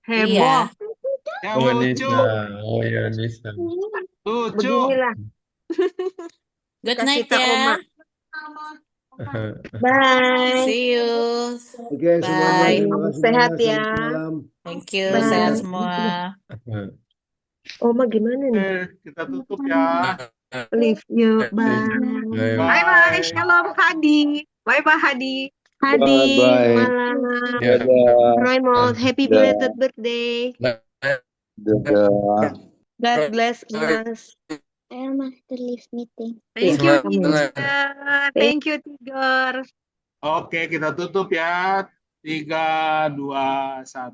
Heboh. Yang Oh, lucu. Nisa. Oh ya, Nisa. Lucu. Beginilah. Good Kasih night ke Oma. ya. Bye. See you. Oke, semuanya Bye. terima kasih Sehat banyak. ya. Selamat malam. Thank you. Bye. Sehat semua. Oma gimana nih? Kita tutup ya. Leave you. Bye. Bye bye. Shalom Hadi. Bye bye Hadi. Hadi, Bye. malam. Ya. Raymond, happy belated birthday. Dadah. God bless us. Thank you, Semangat. Tigor. Thank you, Tigor. Oke, kita tutup ya. 3, 2, 1.